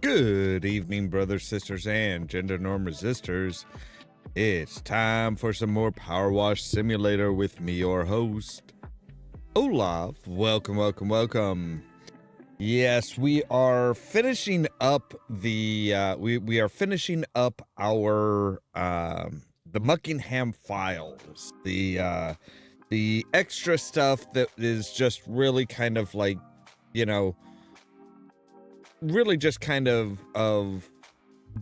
Good evening, brothers, sisters, and gender norm resistors. It's time for some more Powerwash Simulator with me, your host, Ollamh. Welcome. Yes, we are finishing up the we are finishing up our the Muckingham files, the extra stuff that is just really kind of like, you know, really just kind of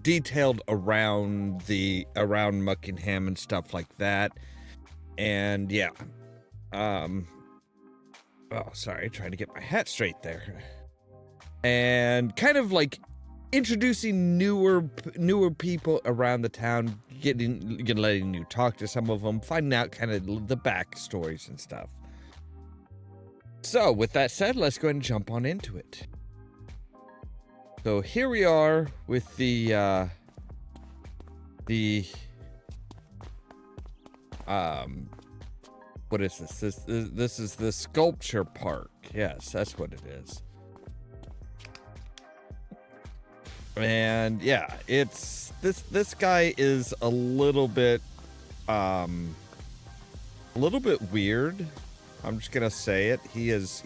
detailed around Muckingham and stuff like that. And yeah, oh, sorry, trying to get my hat straight there. And kind of like introducing newer people around the town, letting you talk to some of them, finding out kind of the backstories and stuff. So with that said, let's go ahead and jump on into it. So here we are with what is this? This is the sculpture park. Yes, that's what it is. And yeah, it's this guy is a little bit weird. I'm just gonna say it. He is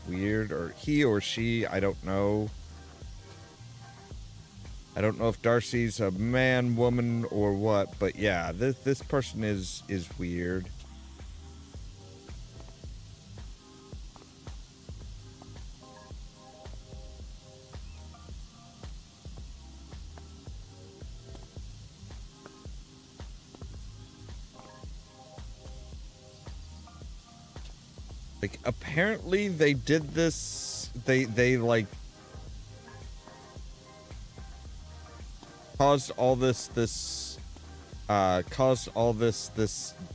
weird, or he or she, I don't know. I don't know if Darcy's a man, woman, or what, but yeah, this person is weird. Like, apparently they did this, they like caused all this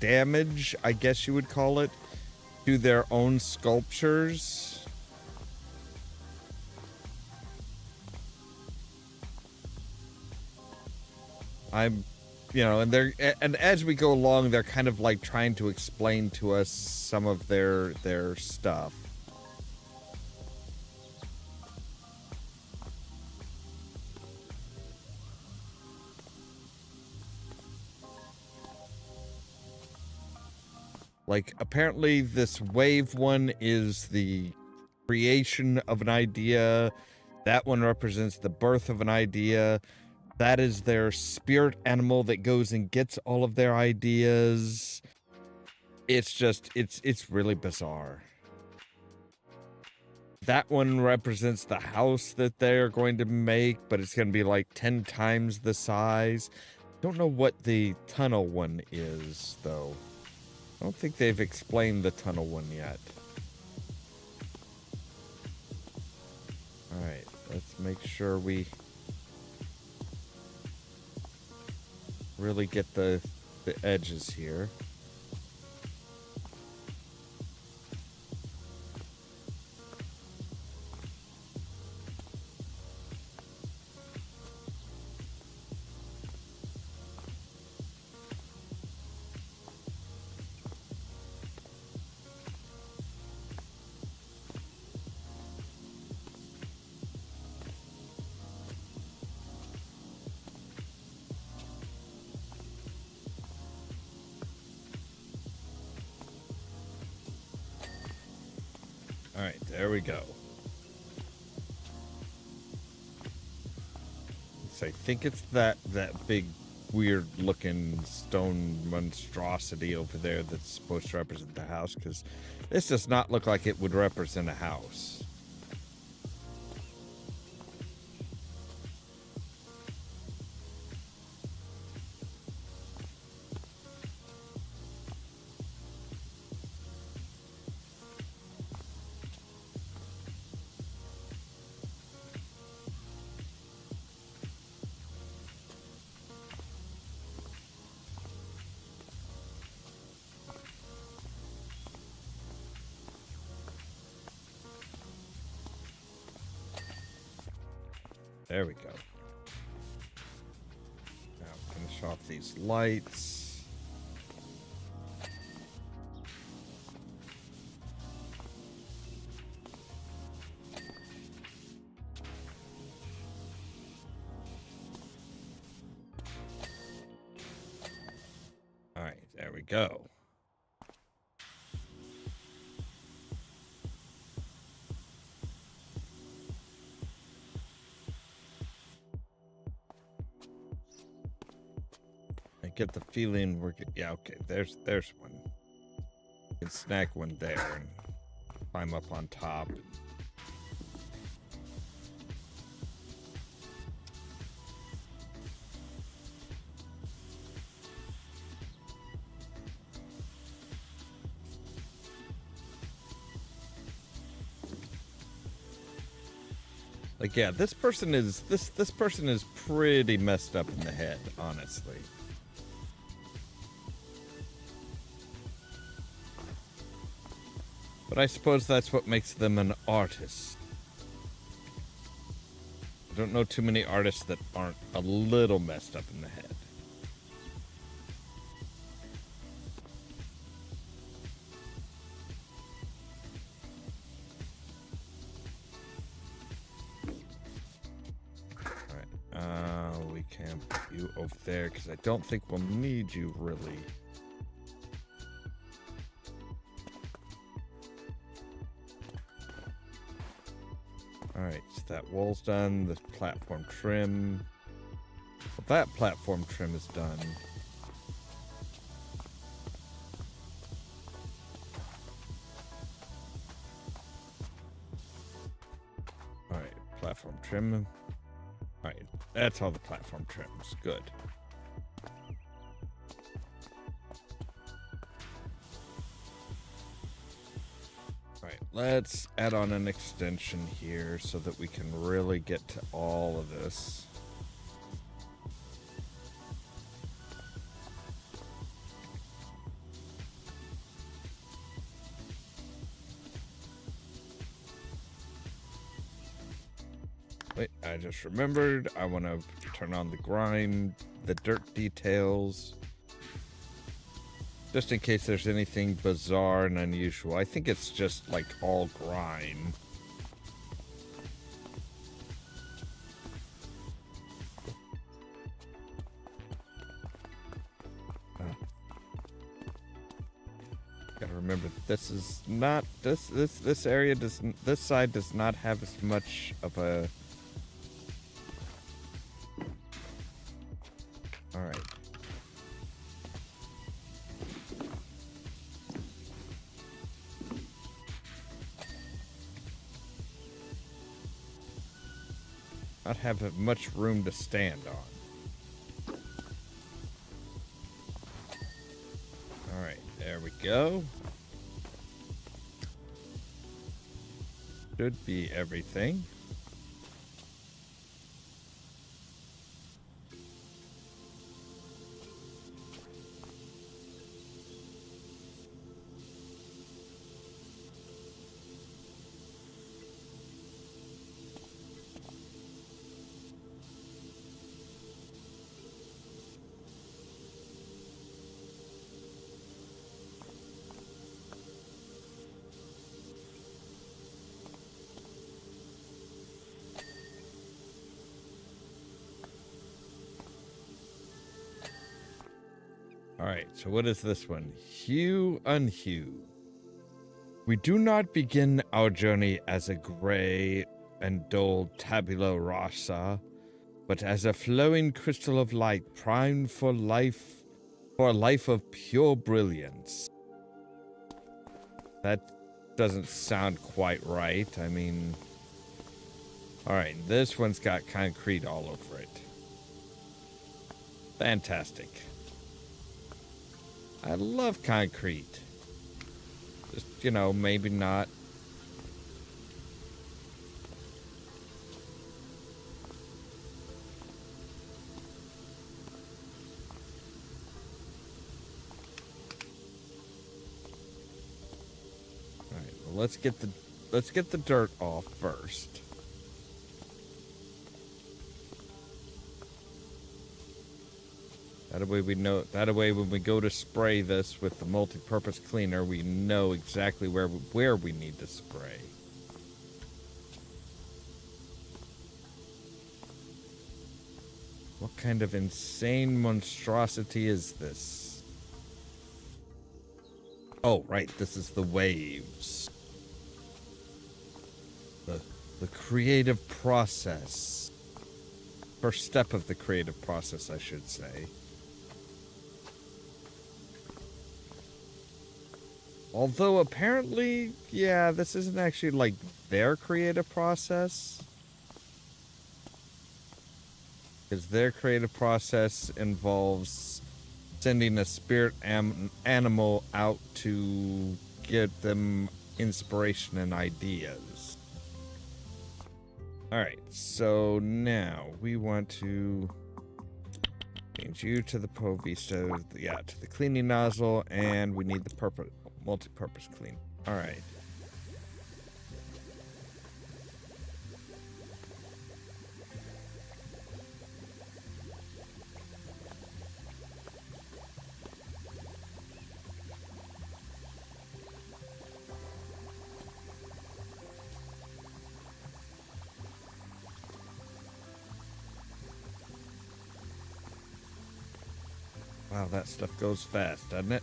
damage, I guess you would call it, to their own sculptures. And as we go along, they're kind of like trying to explain to us some of their stuff. Like, apparently this wave one is the creation of an idea. That one represents the birth of an idea. That is their spirit animal that goes and gets all of their ideas. It's just, it's really bizarre. That one represents the house that they're going to make, but it's going to be like 10 times the size. Don't know what the tunnel one is, though. I don't think they've explained the tunnel one yet. Alright, let's make sure we really get the edges here. Alright, there we go. So I think it's that big weird looking stone monstrosity over there that's supposed to represent the house, because this does not look like it would represent a house. There we go. Now finish off these lights. we go. I get the feeling we're yeah, okay, there's one. You can snack one there and climb up on top. Like, yeah, this person is pretty messed up in the head, honestly. But I suppose that's what makes them an artist. I don't know too many artists that aren't a little messed up in the head. We can put you over there because I don't think we'll need you really. Alright, so that wall's done. The platform trim. Well, that platform trim is done. Alright, platform trim. Alright, that's all the platform trims. Good. Alright, let's add on an extension here so that we can really get to all of this. Wait, I just remembered. I want to turn on the grind, the dirt details. Just in case there's anything bizarre and unusual. I think it's just like all grind. Gotta remember, this is not this area this side does not have as much of a. All right. Not have much room to stand on. All right, there we go. Should be everything. Alright, so what is this one? Hue unhue. We do not begin our journey as a gray and dull tabula rasa, but as a flowing crystal of light primed for a life of pure brilliance. That doesn't sound quite right. I mean, alright, this one's got concrete all over it. Fantastic. I love concrete. Just, you know, maybe not. All right, well, let's get the dirt off first. That way we know. That way, when we go to spray this with the multi-purpose cleaner, we know exactly where we need to spray. What kind of insane monstrosity is this? Oh, right. This is the waves. The creative process. First step of the creative process, I should say. Although apparently, yeah, this isn't actually like their creative process. Because their creative process involves sending a spirit animal out to get them inspiration and ideas. Alright, so now we want to change you to the Povista, yeah, to the cleaning nozzle, and we need the multi-purpose clean. Alright. Wow, that stuff goes fast, doesn't it?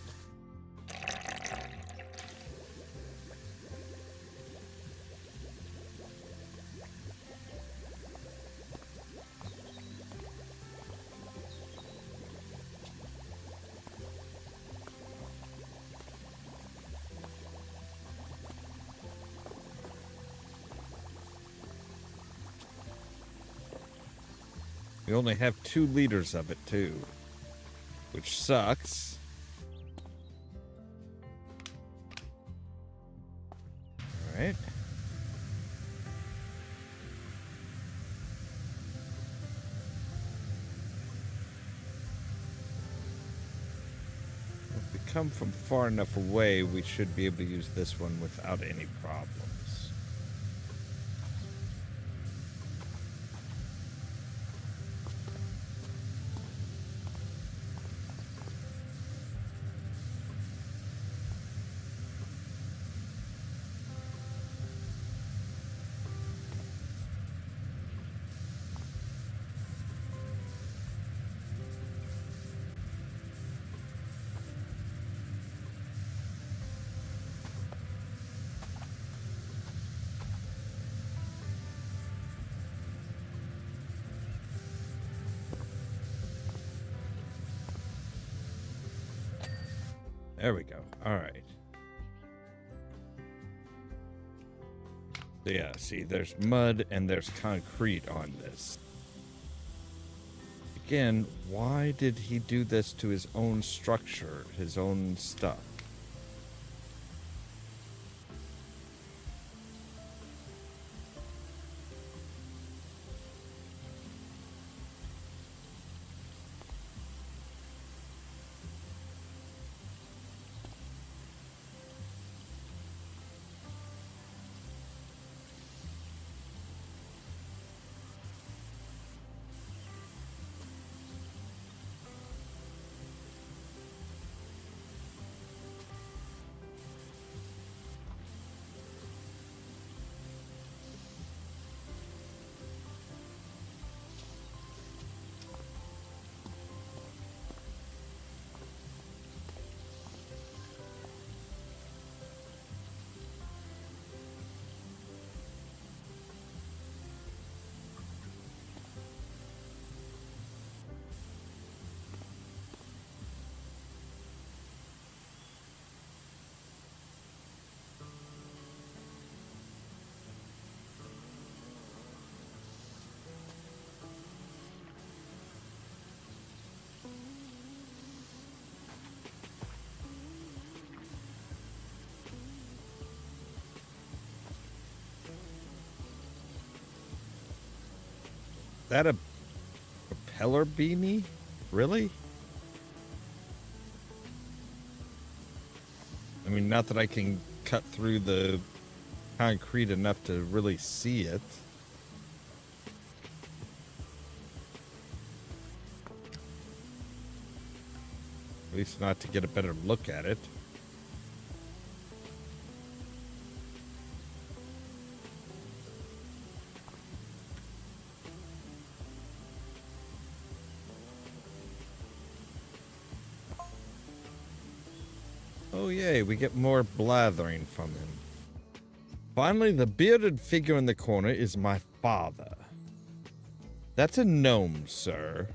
We only have 2 liters of it, too. Which sucks. Alright. If we come from far enough away, we should be able to use this one without any problems. There we go. Alright. So yeah, see, there's mud and there's concrete on this. Again, why did he do this to his own structure, his own stuff? That a propeller beanie? Really? I mean, not that I can cut through the concrete enough to really see it. At least not to get a better look at it. Oh yay, we get more blathering from him. Finally, the bearded figure in the corner is my father. That's a gnome, sir.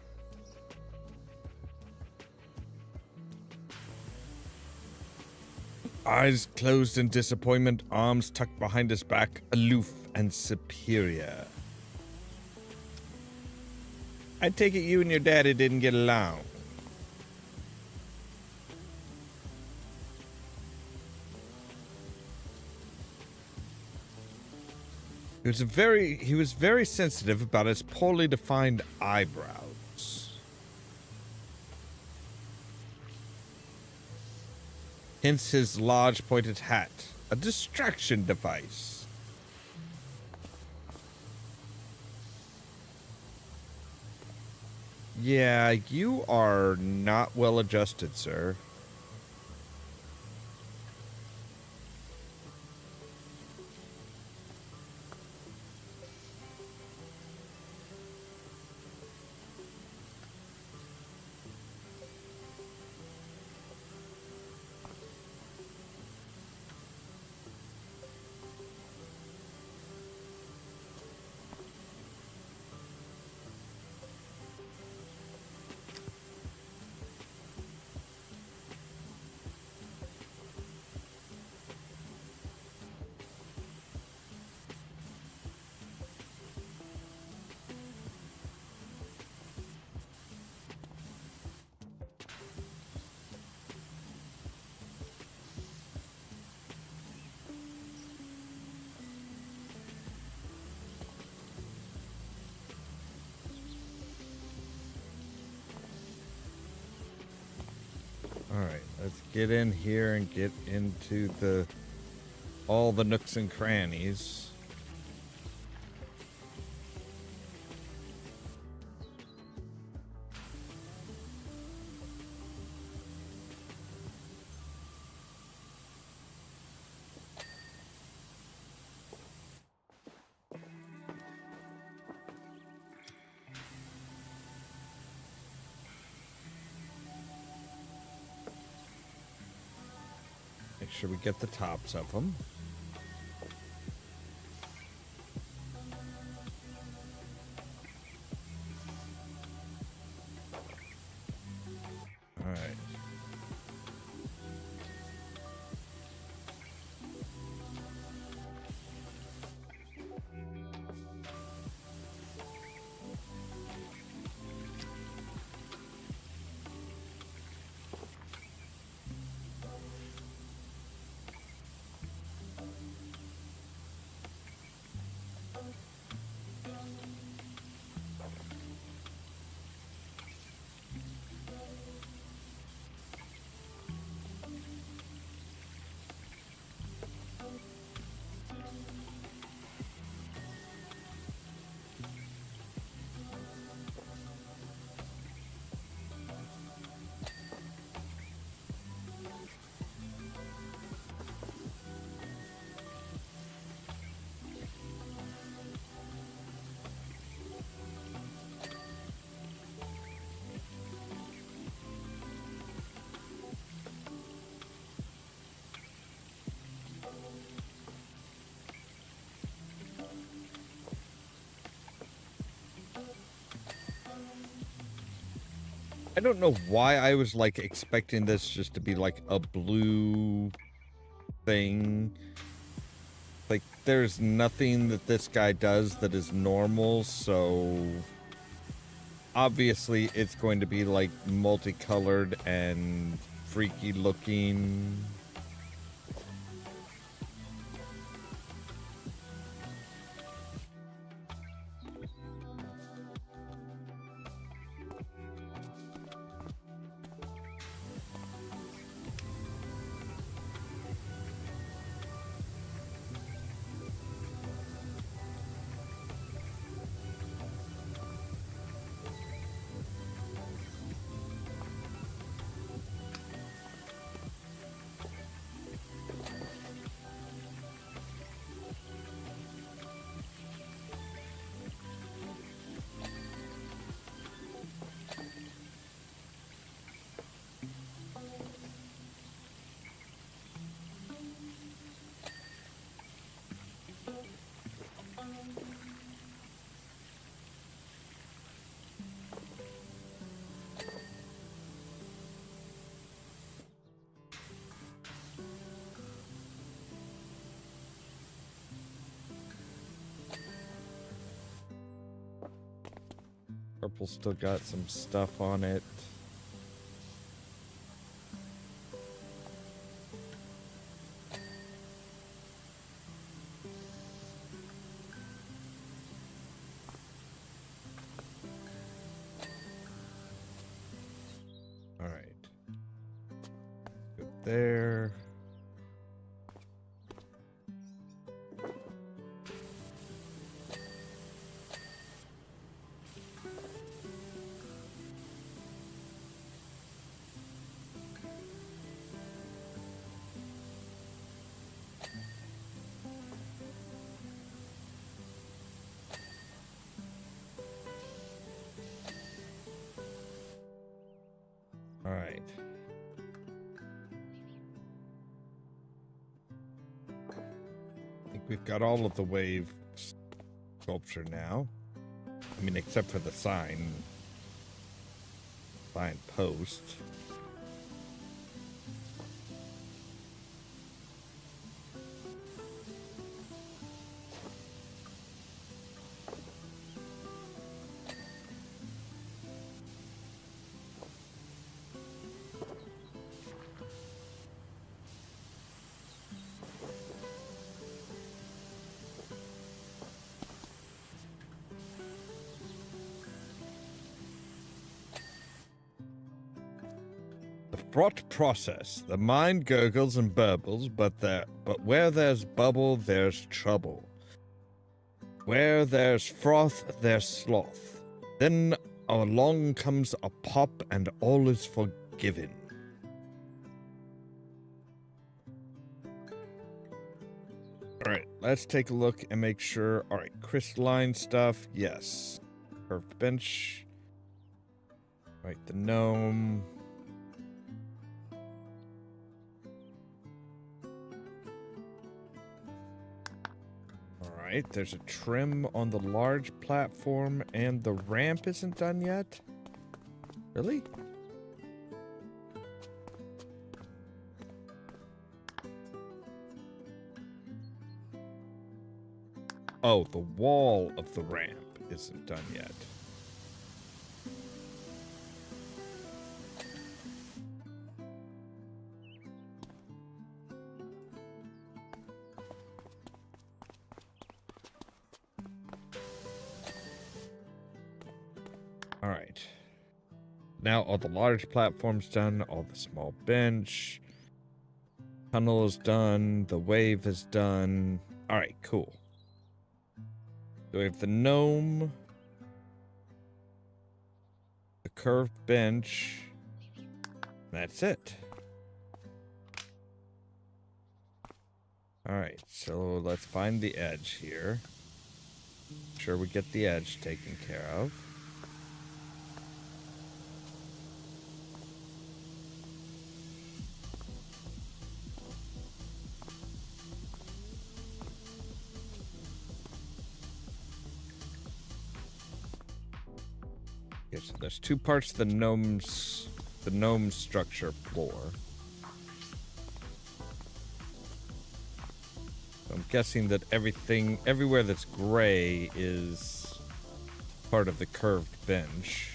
Eyes closed in disappointment, arms tucked behind his back, aloof and superior. I take it you and your daddy didn't get along. He was very sensitive about his poorly defined eyebrows. Hence his large pointed hat, a distraction device. Yeah, you are not well adjusted, sir. Alright, let's get in here and get into all the nooks and crannies. Make sure we get the tops of them. All right. I don't know why I was like expecting this just to be like a blue thing. Like there's nothing that this guy does that is normal, so obviously it's going to be like multicolored and freaky looking. purple still got some stuff on it. All right. Good there. All right. I think we've got all of the wave sculpture now. I mean, except for the sign post. Fraught process. The mind gurgles and burbles, but where there's bubble, there's trouble. Where there's froth, there's sloth. Then along comes a pop, and all is forgiven. All right, let's take a look and make sure. All right, crystalline stuff, yes. Curved bench. All right, the gnome. Right, there's a trim on the large platform, and the ramp isn't done yet? Really? Oh, the wall of the ramp isn't done yet. All right. Now all the large platforms done, all the small bench. Tunnel is done, the wave is done. All right, cool. So we have the gnome, the curved bench. That's it. All right, so let's find the edge here. Make sure we get the edge taken care of. Okay, so there's two parts to the gnome structure floor. So I'm guessing that everywhere that's gray is part of the curved bench.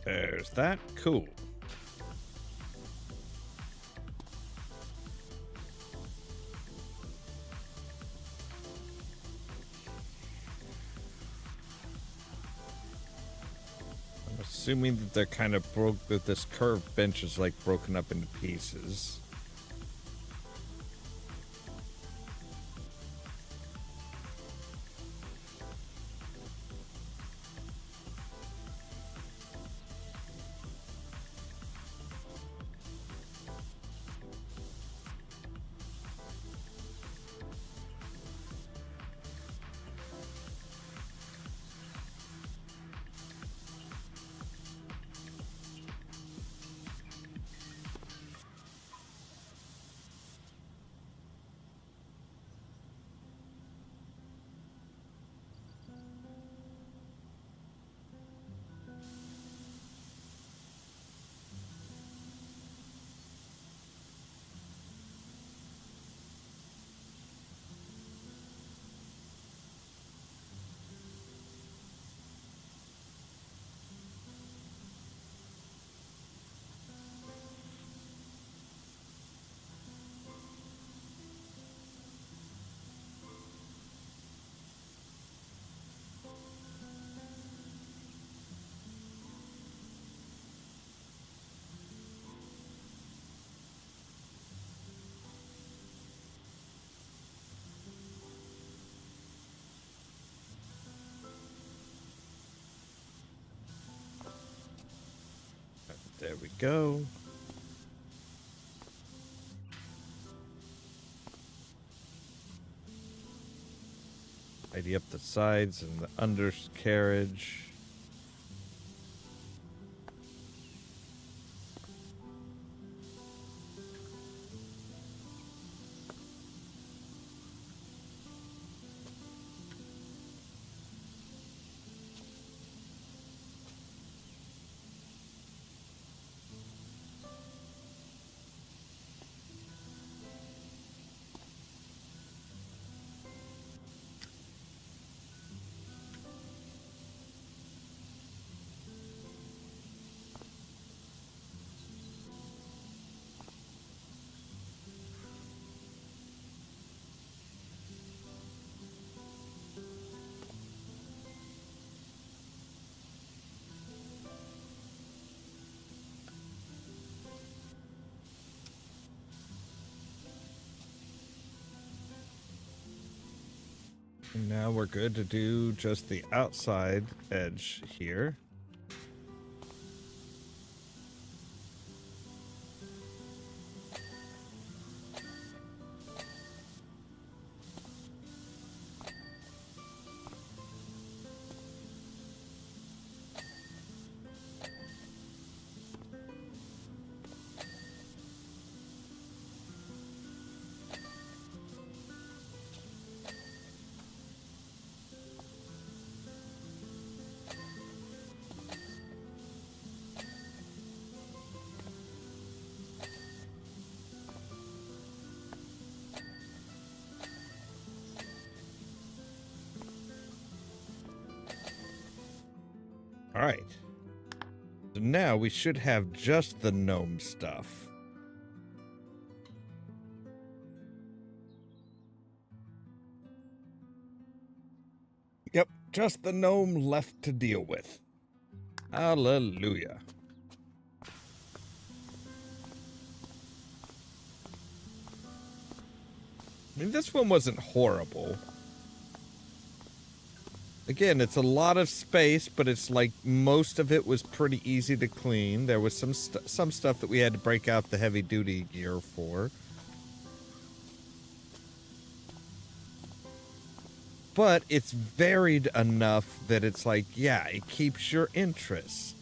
There's that. Cool. I'm assuming that they're kind of broke, that this curved bench is like broken up into pieces. There we go. Tidy up the sides and the undercarriage. And now we're good to do just the outside edge here. All right. So now we should have just the gnome stuff. Yep, just the gnome left to deal with. Hallelujah. I mean, this one wasn't horrible. Again, it's a lot of space, but it's like most of it was pretty easy to clean. There was some stuff that we had to break out the heavy-duty gear for. But it's varied enough that it's like, yeah, it keeps your interest.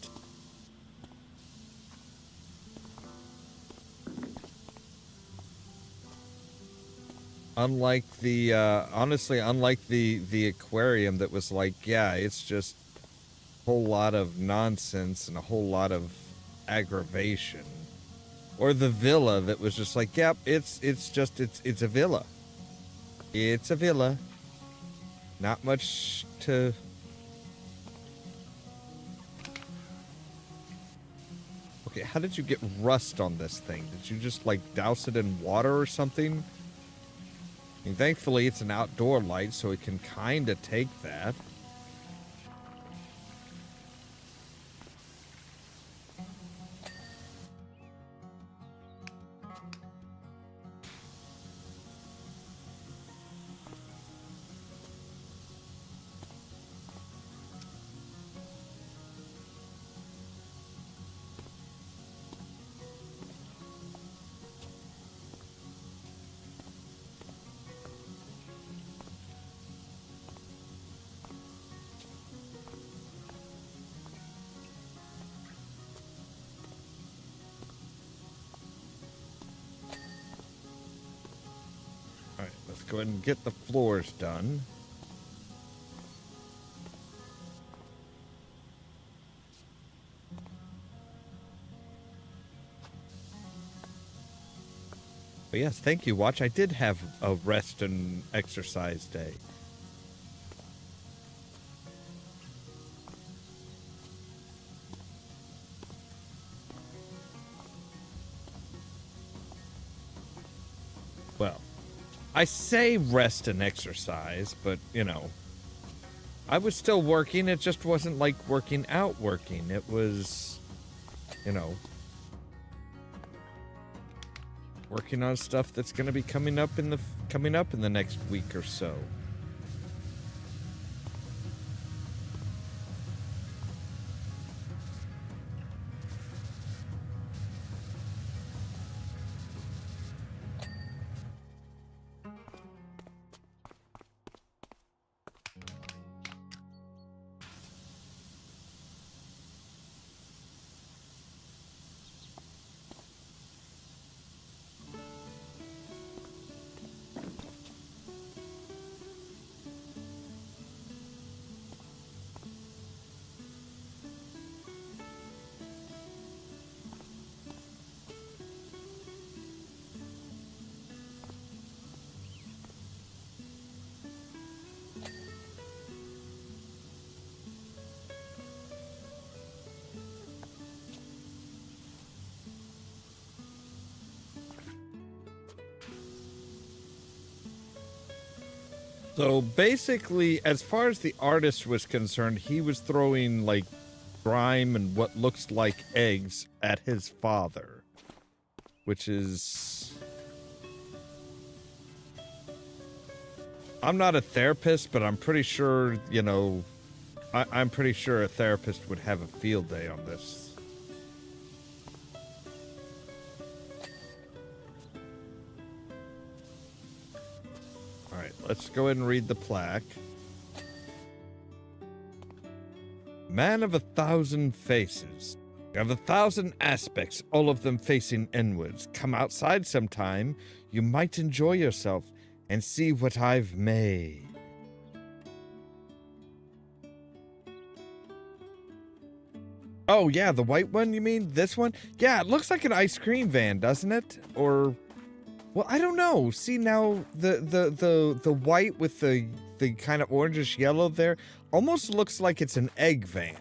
Unlike the, honestly, unlike the aquarium that was like, yeah, it's just a whole lot of nonsense and a whole lot of aggravation. Or the villa that was just like, yep, it's a villa. It's a villa. Not much to... Okay, how did you get rust on this thing? Did you just, like, douse it in water or something? And thankfully, it's an outdoor light, so it can kind of take that. Alright, let's go ahead and get the floors done. But yes, thank you, Watch. I did have a rest and exercise day. Well, I say rest and exercise, but, you know, I was still working. It just wasn't like working out working. It was, you know, working on stuff that's going to be coming up in the next week or so. So basically, as far as the artist was concerned, he was throwing, like, grime and what looks like eggs at his father. Which is... I'm not a therapist, but I'm pretty sure, you know... I'm pretty sure a therapist would have a field day on this. Alright, let's go ahead and read the plaque. Man of 1,000 faces. You have 1,000 aspects, all of them facing inwards. Come outside sometime. You might enjoy yourself and see what I've made. Oh, yeah, the white one, you mean? This one? Yeah, it looks like an ice cream van, doesn't it? Or... well, I don't know. See, now, the white with the kind of orangish yellow there almost looks like it's an egg van.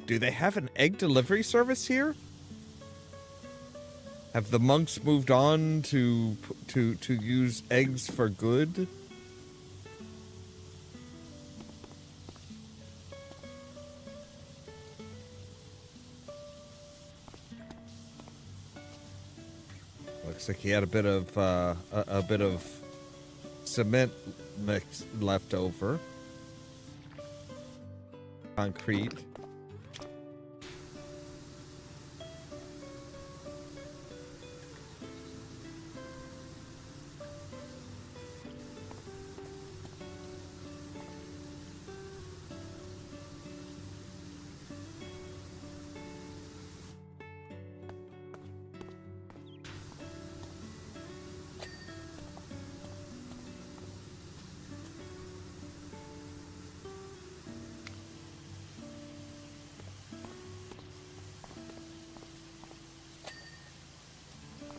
Do they have an egg delivery service here? Have the monks moved on to use eggs for good? Looks like he had a bit of cement mix left over. Concrete.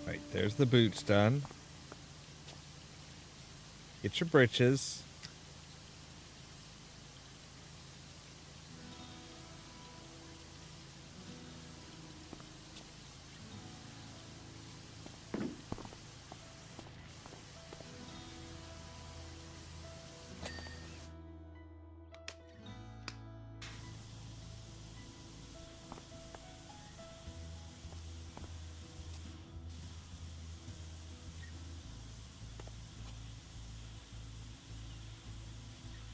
Right, there's the boots done. Get your britches.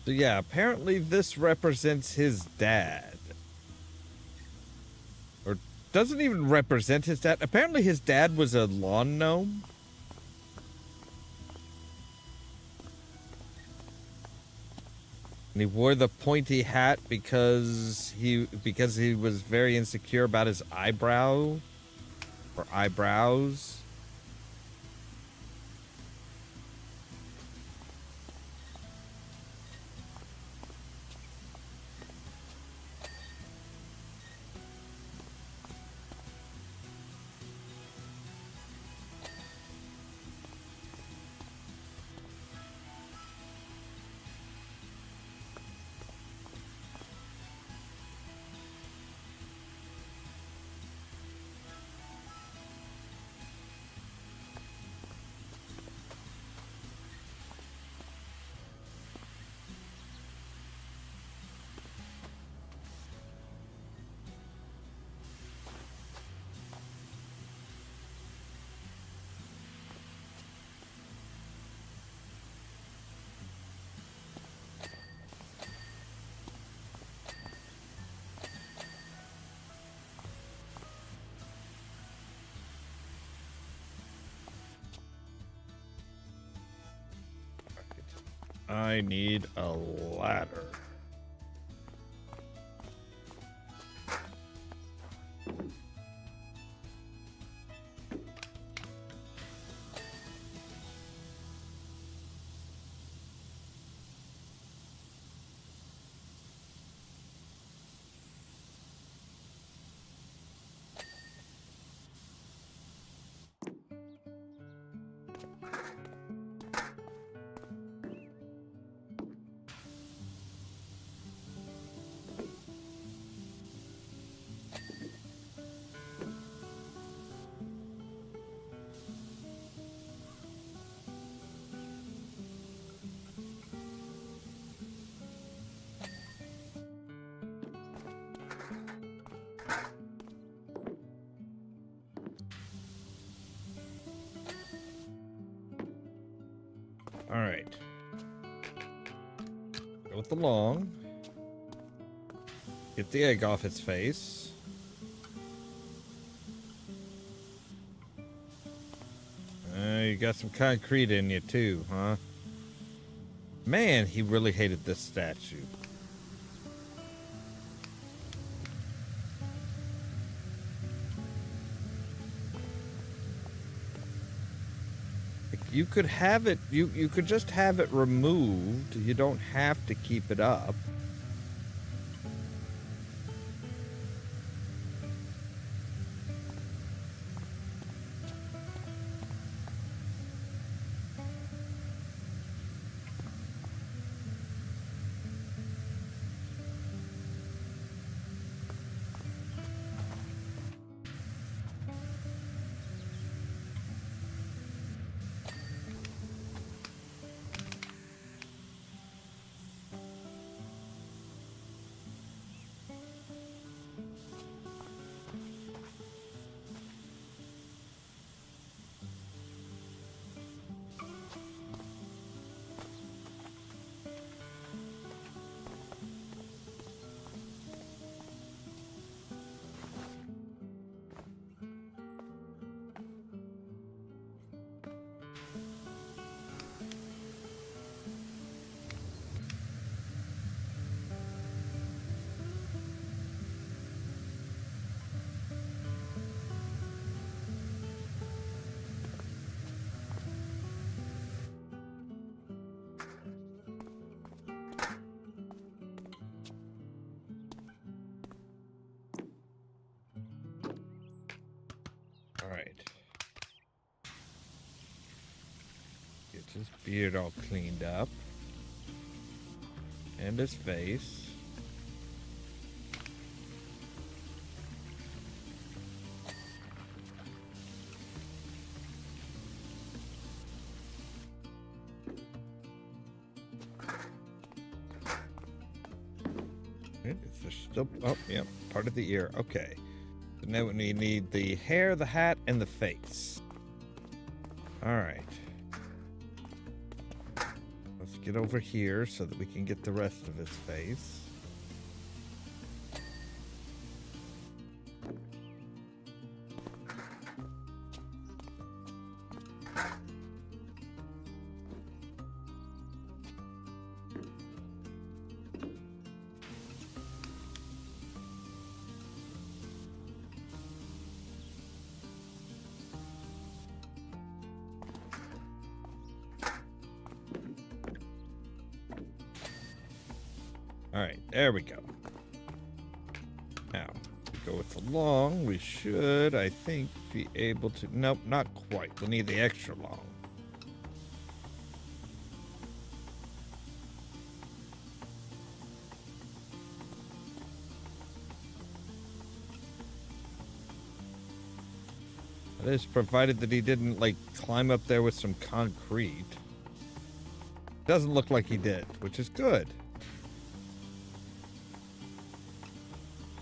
So yeah, apparently this represents his dad. Or doesn't even represent his dad. Apparently his dad was a lawn gnome. And he wore the pointy hat because he was very insecure about his eyebrow or eyebrows. I need a ladder. All right. Go with the long. Get the egg off its face. You got some concrete in you too, huh? Man, he really hated this statue. You could have it, you could just have it removed. You don't have to keep it up. All right. Get his beard all cleaned up. And his face. Is there still, oh, yeah, part of the ear. Okay. So now we need the hair, the hat, and the face. All right. Let's get over here so that we can get the rest of his face. Alright, there we go. Now, to go with the long, we should, I think, be able to... Nope, not quite. We'll need the extra long. That is provided that he didn't, like, climb up there with some concrete. Doesn't look like he did, which is good.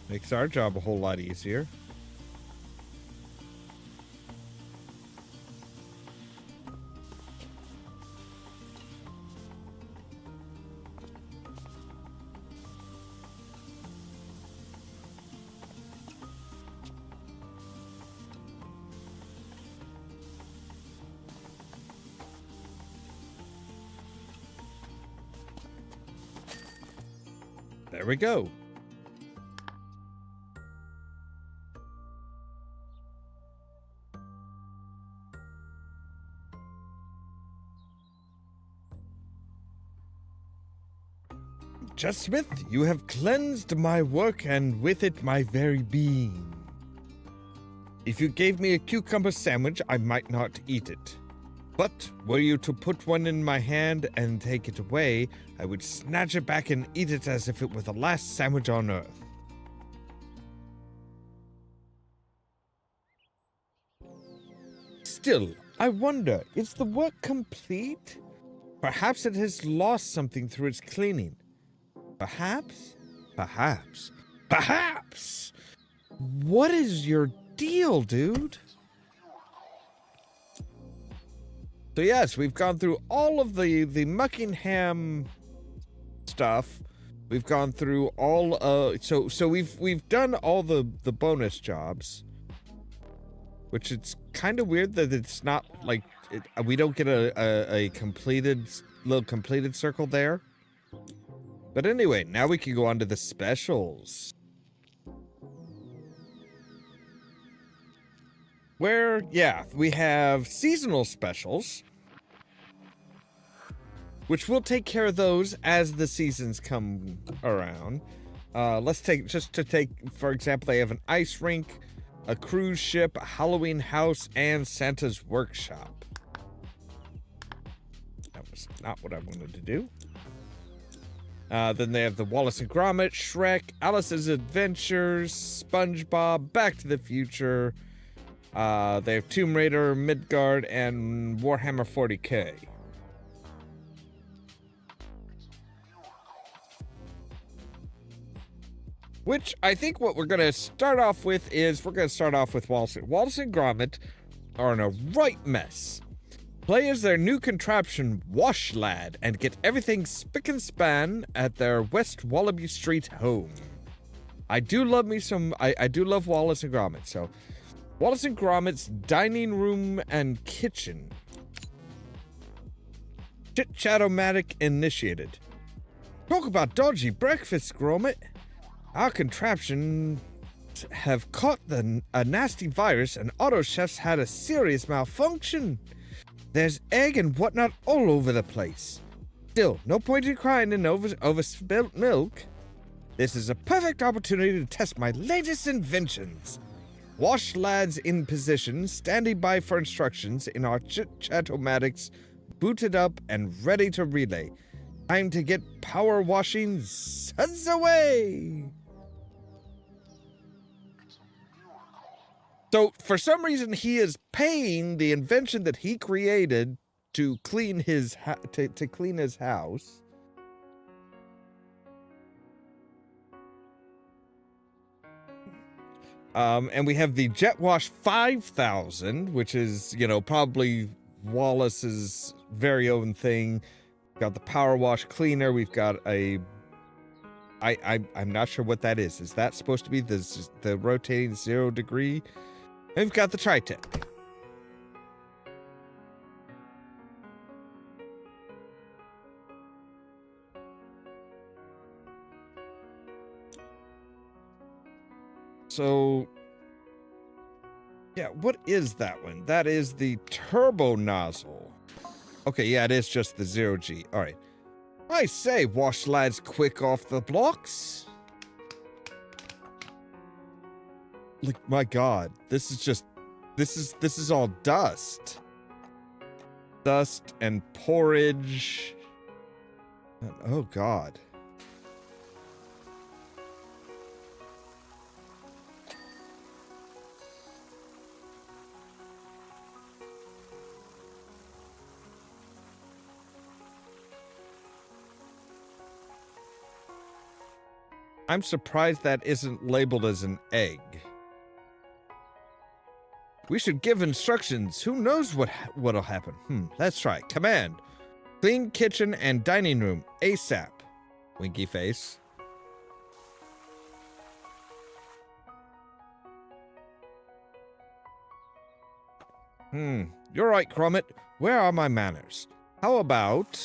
Makes our job a whole lot easier. There we go. Just Smith, you have cleansed my work and with it my very being. If you gave me a cucumber sandwich, I might not eat it. But were you to put one in my hand and take it away, I would snatch it back and eat it as if it were the last sandwich on earth. Still, I wonder, is the work complete? Perhaps it has lost something through its cleaning. Perhaps? Perhaps. Perhaps! What is your deal, dude? So yes, we've gone through all of the Muckingham stuff. We've gone through all so we've done all the bonus jobs. Which it's kind of weird that it's not like we don't get a completed little completed circle there. But anyway, now we can go on to the specials. Where, yeah, we have seasonal specials, which we'll take care of those as the seasons come around. Let's take, for example, they have an ice rink, a cruise ship, a Halloween house, and Santa's workshop. That was not what I wanted to do. Then they have the Wallace and Gromit, Shrek, Alice's Adventures, SpongeBob, Back to the Future. They have Tomb Raider, Midgard, and Warhammer 40k. Which I think what we're going to start off with is we're going to start off with Wallace. Wallace and Gromit are in a right mess. Play as their new contraption, Wash Lad, and get everything spick and span at their West Wallaby Street home. I do love me some... I do love Wallace and Gromit, so... Wallace and Gromit's dining room and kitchen. Chit-chat-o-matic initiated. Talk about dodgy breakfast, Gromit. Our contraption have caught a nasty virus and Auto Chef's had a serious malfunction. There's egg and whatnot all over the place. Still, no point in crying in over spilt milk. This is a perfect opportunity to test my latest inventions. Wash Lads in position, standing by for instructions in our chit-chat-o-matics, booted up and ready to relay. Time to get power washing suds away! So, for some reason, he is paying the invention that he created to clean his to clean his house. And we have the Jet Wash 5000, which is, you know, probably Wallace's very own thing. Got the power wash cleaner. We've got a... I'm not sure what that is. Is that supposed to be the rotating 0 degree? And we've got the tri-tip. So, yeah, what is that one? That is the turbo nozzle. Okay, yeah, it is just the 0G. All right. I say, wash lads quick off the blocks. Like, my God, this is all dust. Dust and porridge. Oh, God. I'm surprised that isn't labeled as an egg. We should give instructions. Who knows what'll happen? Let's try. Command. Clean kitchen and dining room ASAP. Winky face. You're right, Cromit. Where are my manners? How about...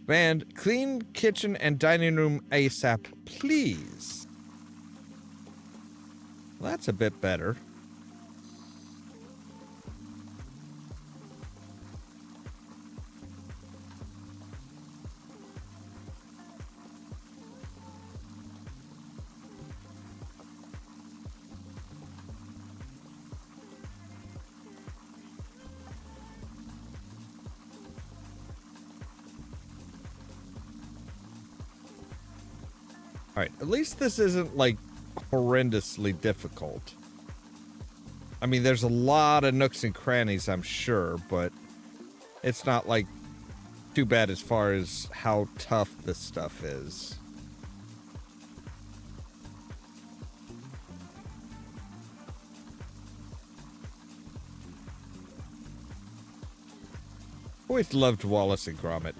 Band, clean kitchen and dining room ASAP, please. Well, that's a bit better. Alright, at least this isn't, like, horrendously difficult. I mean, there's a lot of nooks and crannies, I'm sure, but it's not, like, too bad as far as how tough this stuff is. Always loved Wallace and Gromit.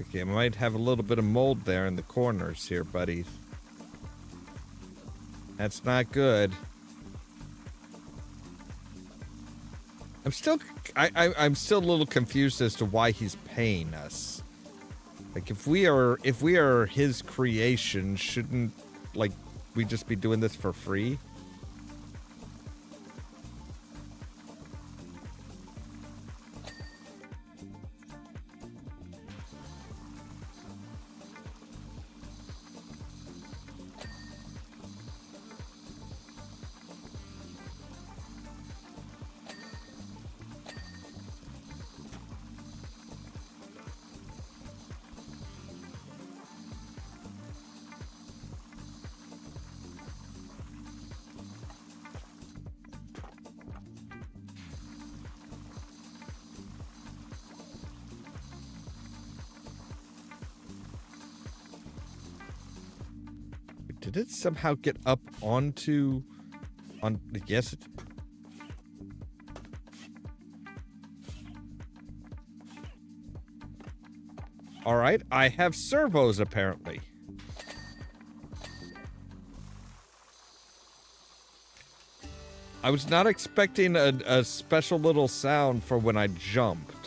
Okay, I might have a little bit of mold there in the corners here, buddy. That's not good. I'm still a little confused as to why he's paying us. Like, if we are his creation, shouldn't, like, we just be doing this for free? Did it somehow get up onto... Yes, it... Alright, I have servos, apparently. I was not expecting a special little sound for when I jumped.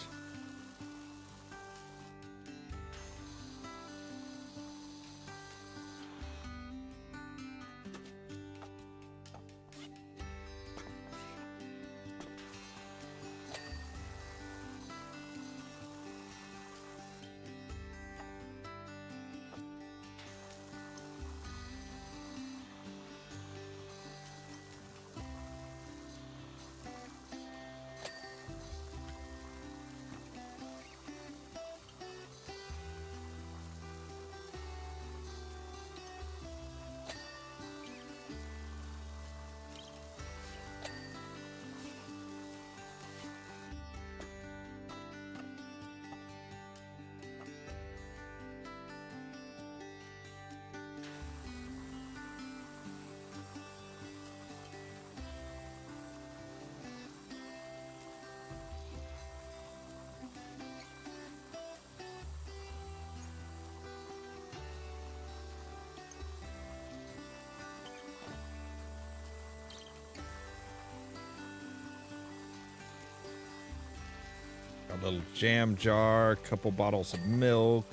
A little jam jar, a couple bottles of milk.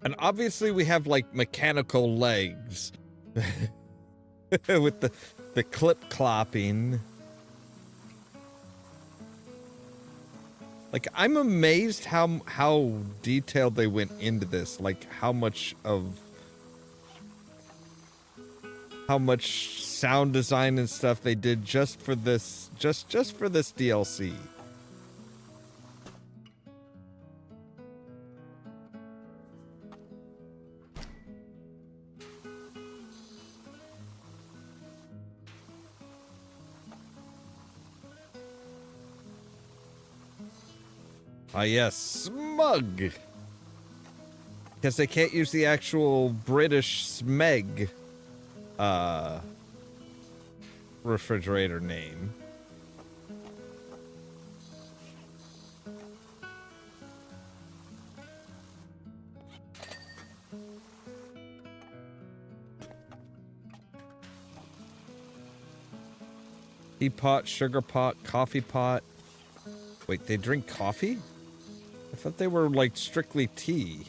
And obviously we have like mechanical legs with the clip clopping. Like, I'm amazed how detailed they went into this. Like, how much sound design and stuff they did just for this, just for this DLC. Ah, yes, smug. Because they can't use the actual British smeg refrigerator name. Teapot, sugar pot, coffee pot. Wait, they drink coffee? I thought they were, like, strictly tea.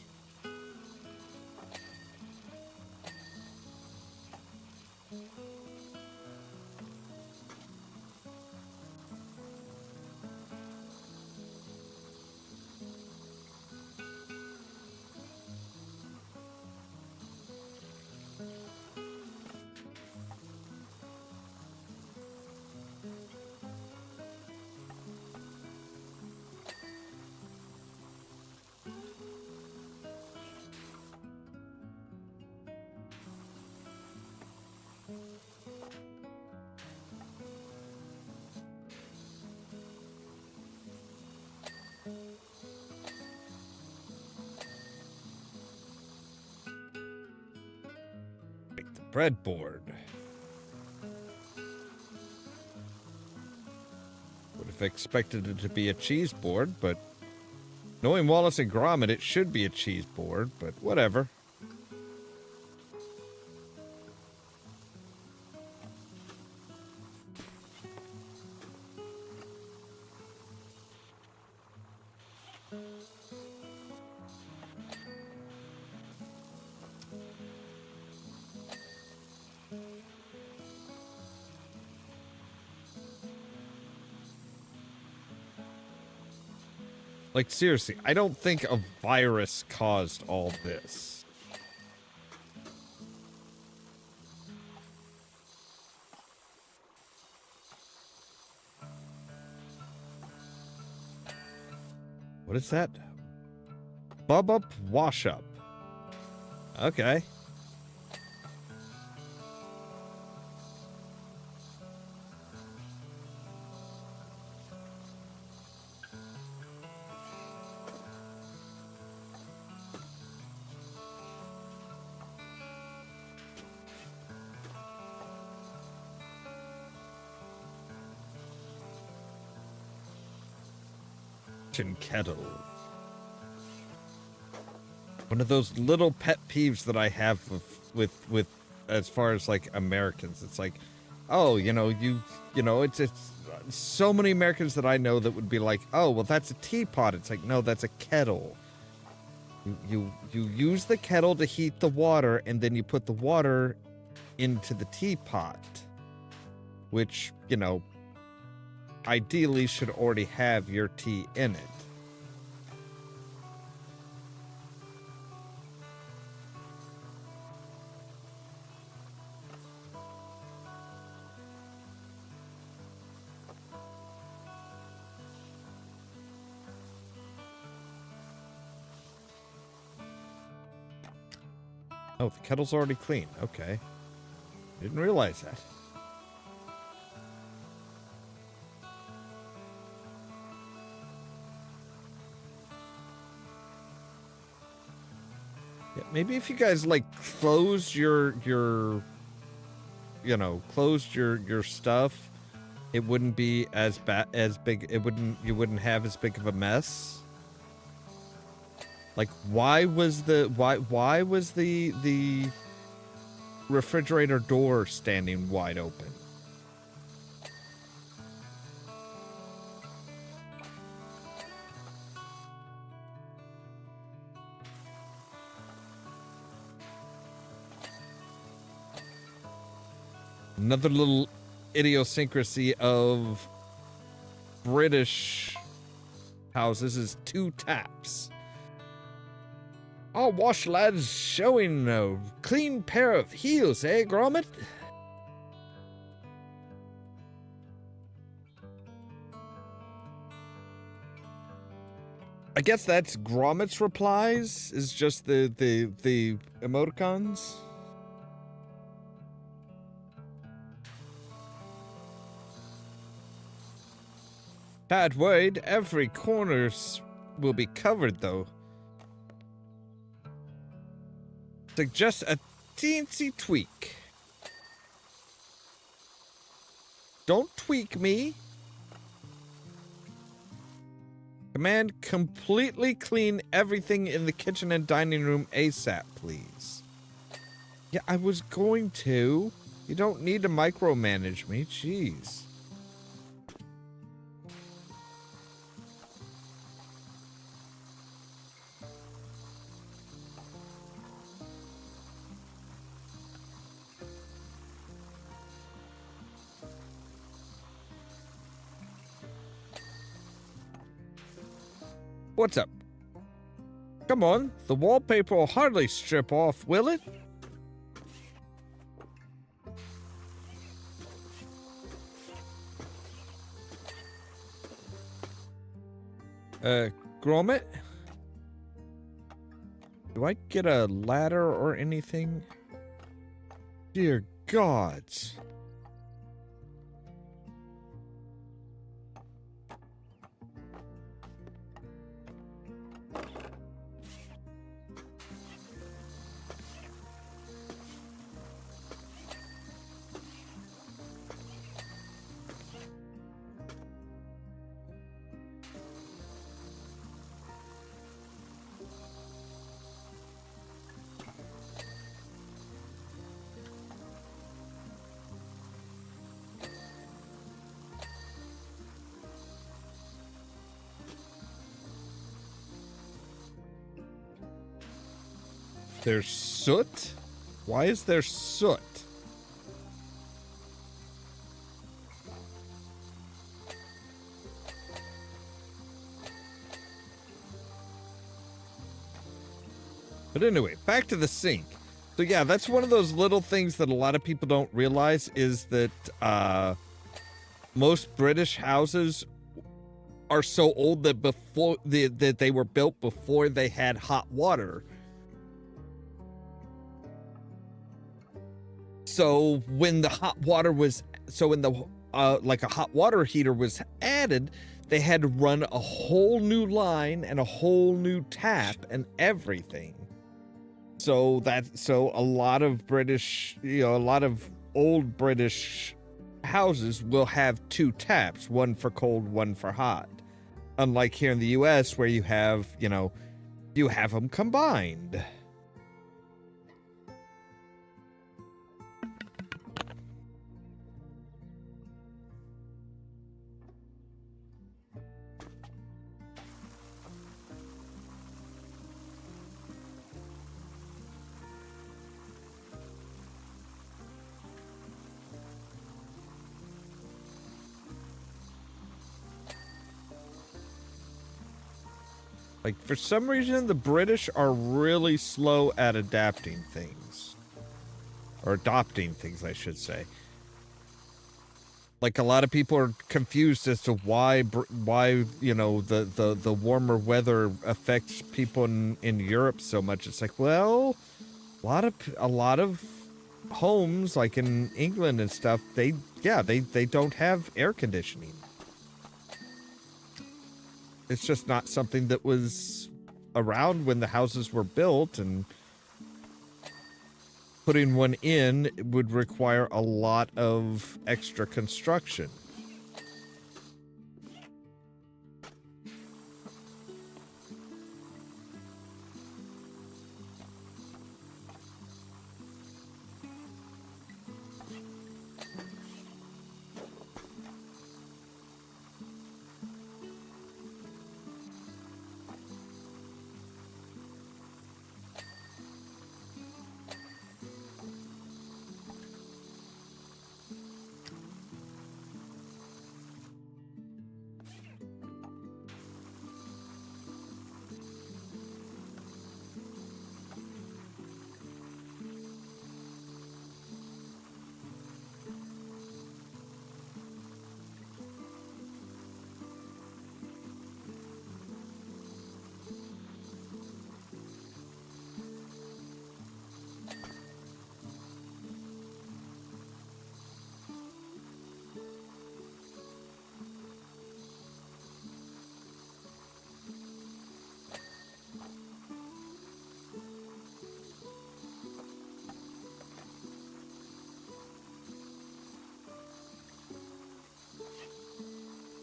Breadboard. Would have expected it to be a cheese board, but knowing Wallace and Gromit, it should be a cheese board, but whatever. Like, seriously, I don't think a virus caused all this. What is that? Bub up, wash up. Okay. Kettle. One of those little pet peeves that I have with as far as like Americans. It's like, oh, you know, it's so many Americans that I know that would be like, oh, well, that's a teapot. It's like, no, that's a kettle. You use the kettle to heat the water, and then you put the water into the teapot, which, you know, ideally should already have your tea in it. Oh, the kettle's already clean. Okay. Didn't realize that. Yeah, maybe if you guys like closed your stuff, it wouldn't be as big. You wouldn't have as big of a mess. Like, why was the refrigerator door standing wide open? Another little idiosyncrasy of British houses is 2 taps. Our wash lad's showing a clean pair of heels, eh, Gromit? I guess that's Gromit's replies, is just the emoticons. Bad word, every corners will be covered though. Suggest a teensy tweak. Don't tweak me. Command completely clean everything in the kitchen and dining room ASAP, please. Yeah, I was going to. You don't need to micromanage me, jeez. What's up? Come on, the wallpaper will hardly strip off, will it? Gromit? Do I get a ladder or anything? Dear gods. There's soot? Why is there soot? But anyway, back to the sink. So yeah, that's one of those little things that a lot of people don't realize is that most British houses are so old that that they were built before they had hot water. So when the hot water was, when the like a hot water heater was added, they had to run a whole new line and a whole new tap and everything. So a lot of British, a lot of old British houses will have 2 taps, one for cold, one for hot. Unlike here in the US where you have, you have them combined. Like, for some reason, the British are really slow at adapting things. Or adopting things, I should say. Like, a lot of people are confused as to why the warmer weather affects people in Europe so much. It's like, well, a lot of homes, like in England and stuff, they don't have air conditioning. It's just not something that was around when the houses were built, and putting one in would require a lot of extra construction.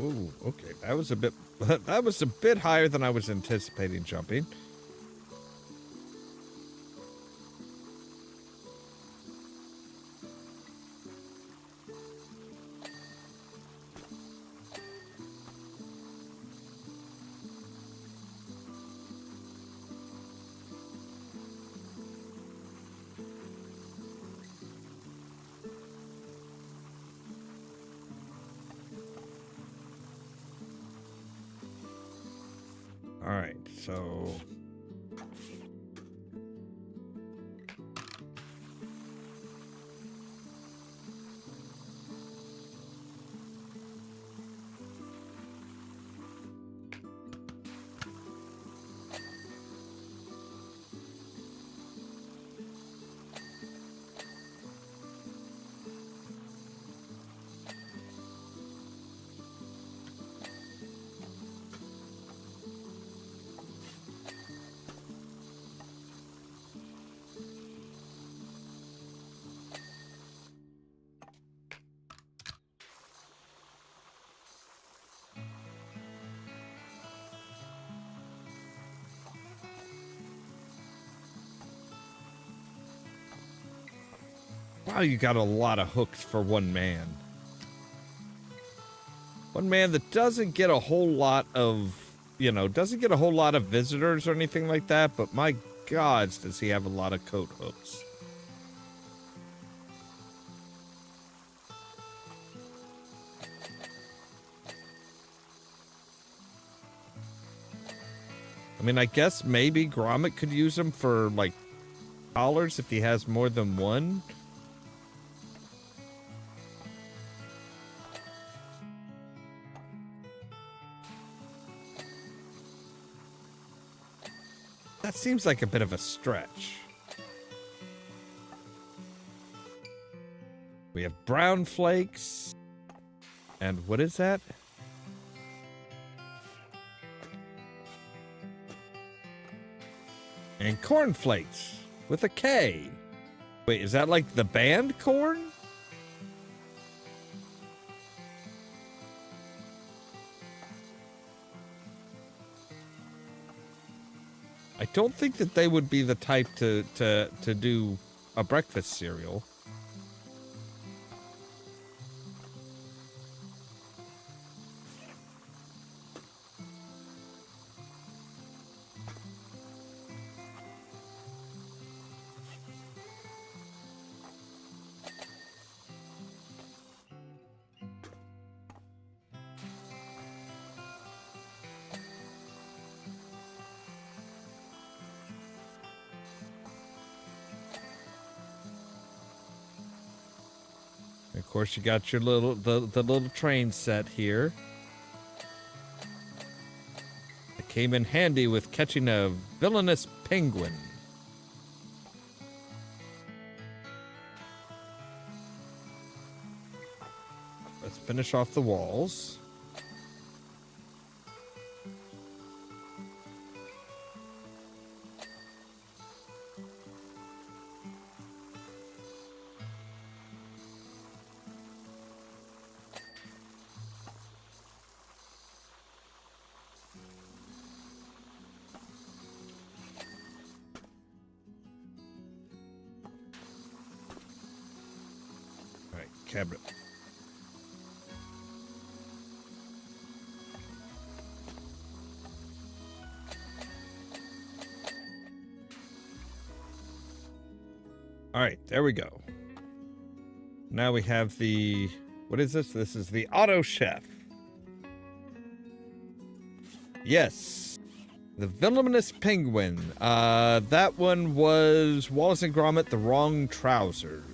Ooh, okay. That was a bit that was a bit higher than I was anticipating jumping. All right, so wow, you got a lot of hooks for one man. One man that doesn't get a whole lot of, doesn't get a whole lot of visitors or anything like that, but my gods, does he have a lot of coat hooks. I mean, I guess maybe Gromit could use them for, like, collars if he has more than one. That seems like a bit of a stretch. We have brown flakes. And what is that? And cornflakes with a K. Wait, is that like the band corn? I don't think that they would be the type to do a breakfast cereal. Of course, you got your the little train set here. It came in handy with catching a villainous penguin. Let's finish off the walls. Cabinet. All right, there we go. Now we have the, what is this? This is the Auto Chef. Yes. The Villainous Penguin. That one was Wallace and Gromit, the wrong trousers.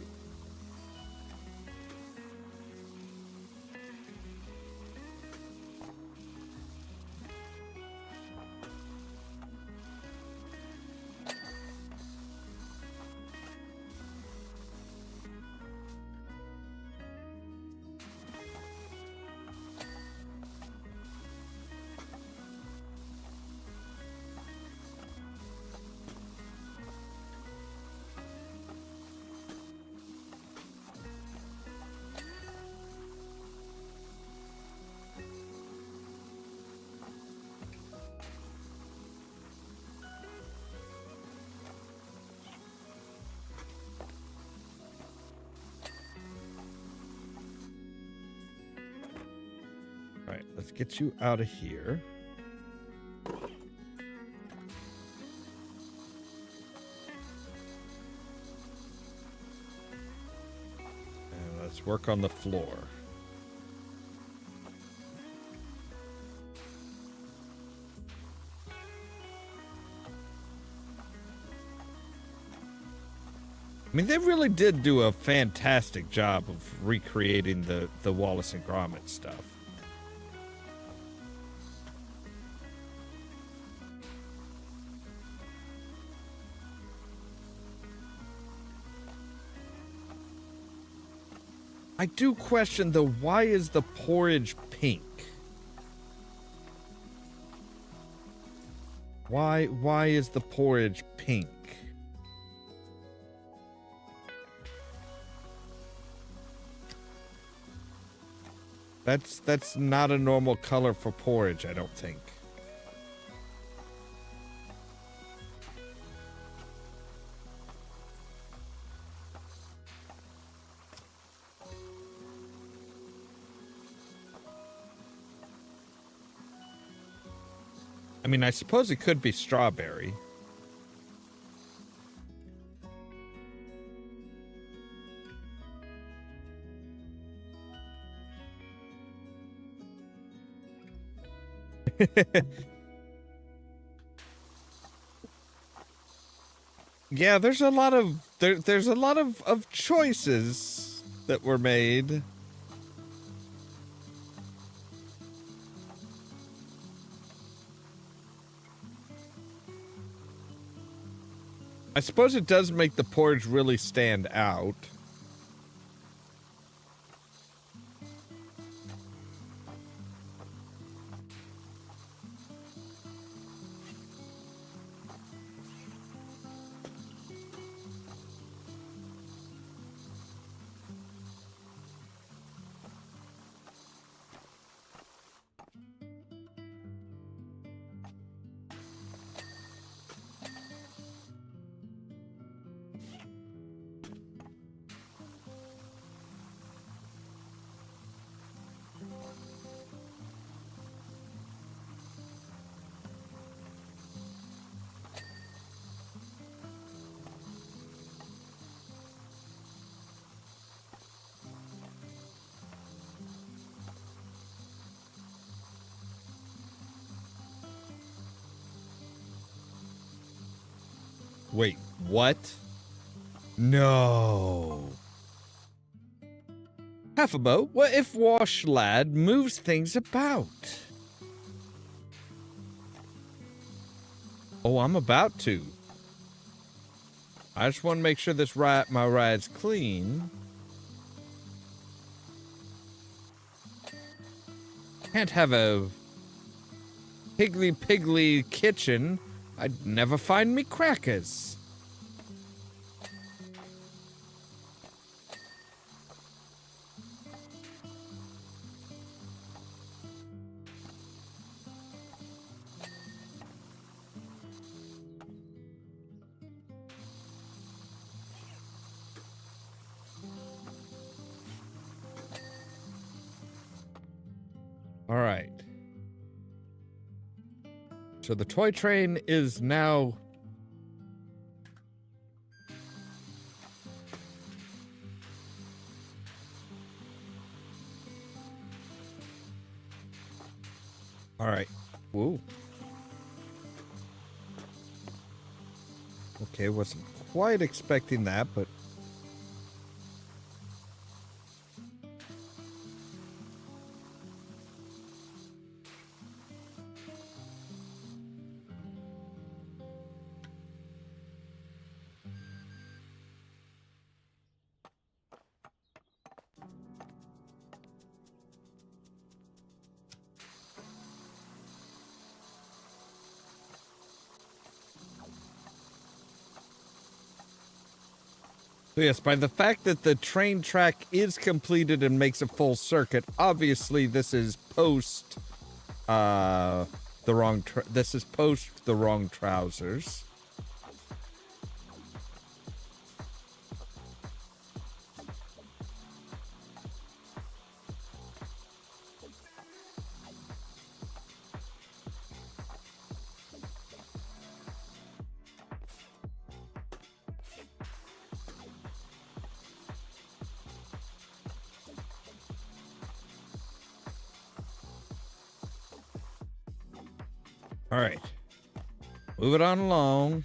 let's get you out of here. And let's work on the floor. I mean, they really did do a fantastic job of recreating the Wallace and Gromit stuff. I do question, though, why is the porridge pink? Why is the porridge pink? That's not a normal color for porridge, I don't think. I mean, I suppose it could be strawberry. Yeah, there's a lot of there's a lot of choices that were made. I suppose it does make the porridge really stand out. Wait, what? No. Half-a-mo, what if Wash Lad moves things about? Oh, I'm about to. I just want to make sure this my ride's clean. Can't have a higgly-piggly kitchen. I'd never find me crackers. All right. So the toy train is now... All right. Whoa. Okay, wasn't quite expecting that, but... So yes, by the fact that the train track is completed and makes a full circuit, obviously this is post the wrong trousers. All right. Move it on along.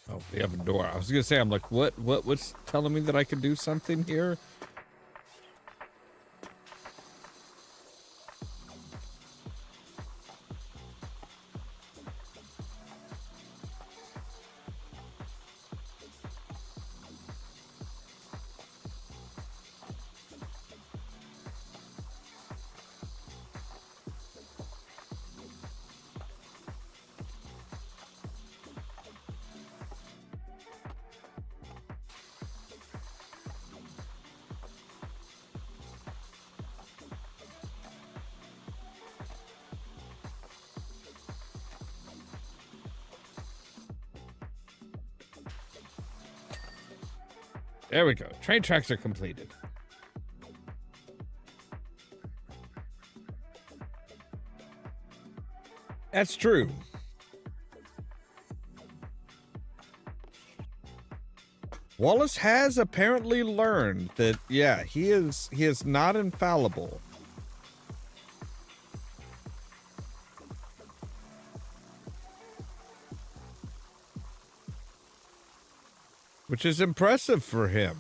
Oh, we have a door. I was gonna say, I'm like, what's telling me that I could do something here? There we go. Train tracks are completed. That's true. Wallace has apparently learned that, yeah, he is not infallible. Which is impressive for him.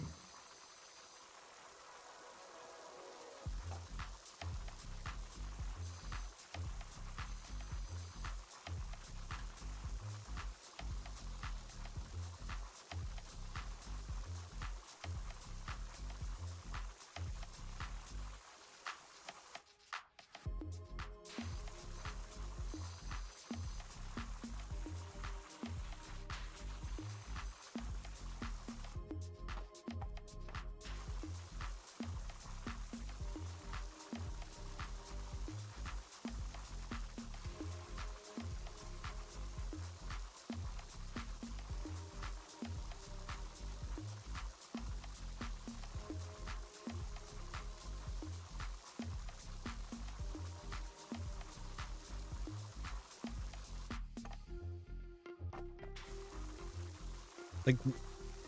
Like,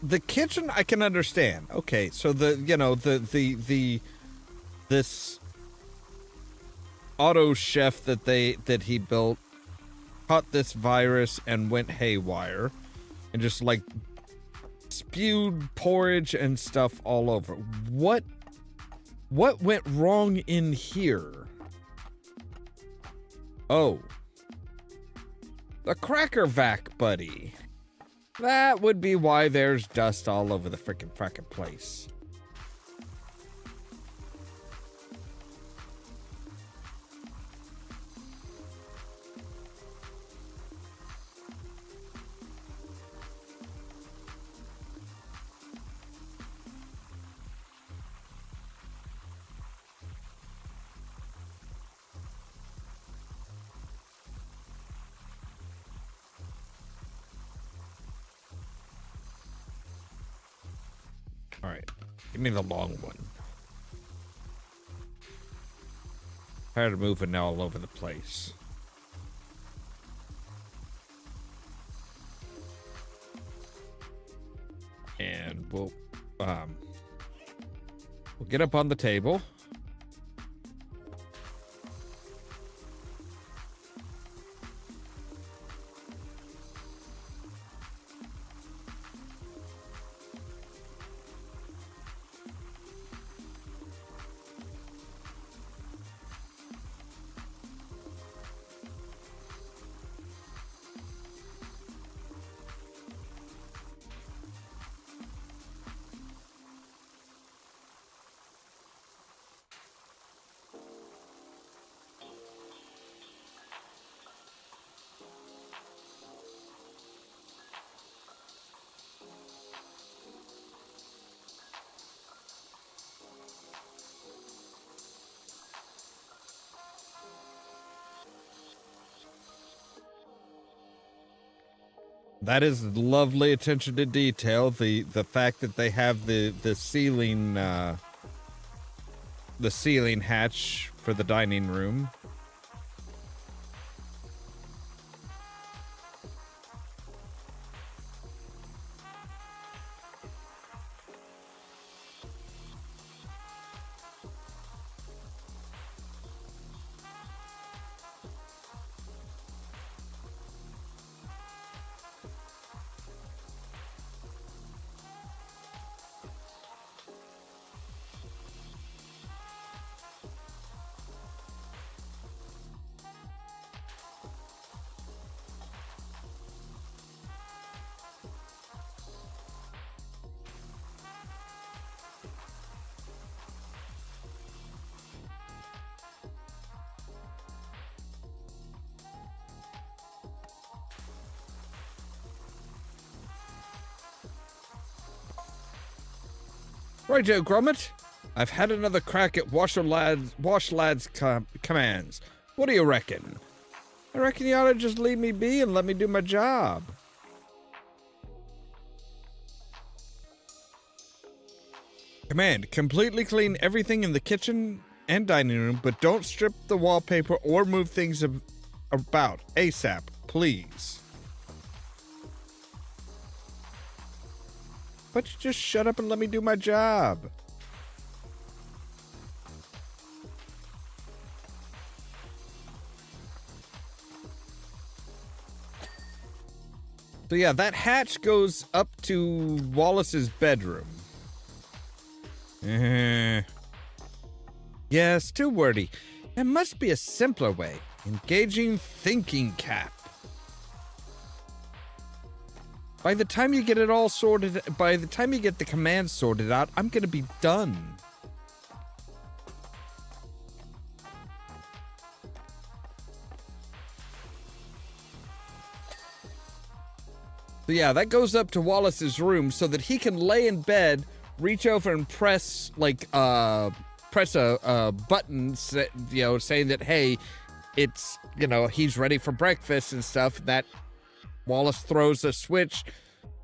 the kitchen I can understand. Okay, so this auto chef that he built caught this virus and went haywire and just like spewed porridge and stuff all over. What went wrong in here? Oh. The cracker vac, buddy. That would be why there's dust all over the frickin' place. All right, give me the long one. Tired of moving now all over the place. And we'll get up on the table. That is lovely attention to detail. The fact that they have the ceiling hatch for the dining room. Righto, Gromit. I've had another crack at Wash Lad's commands. What do you reckon? I reckon you ought to just leave me be and let me do my job. Command, completely clean everything in the kitchen and dining room, but don't strip the wallpaper or move things about. ASAP, please. Why don't you just shut up and let me do my job? So yeah, that hatch goes up to Wallace's bedroom. Yes, too wordy. There must be a simpler way. Engaging thinking cap. By the time you get it all sorted, by the time you get the commands sorted out, I'm gonna be done. So yeah, that goes up to Wallace's room so that he can lay in bed, reach over and press a button, saying that, hey, it's, he's ready for breakfast and stuff. That Wallace throws a switch,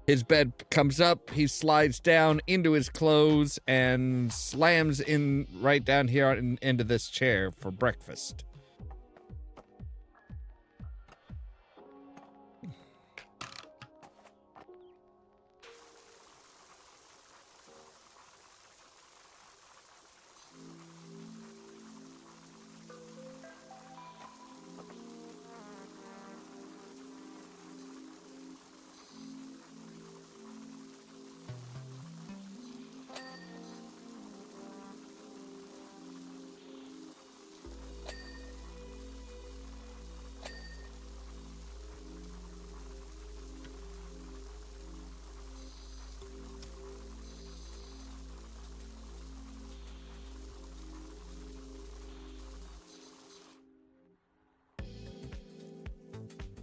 his bed comes up, he slides down into his clothes and slams in right down here into this chair for breakfast.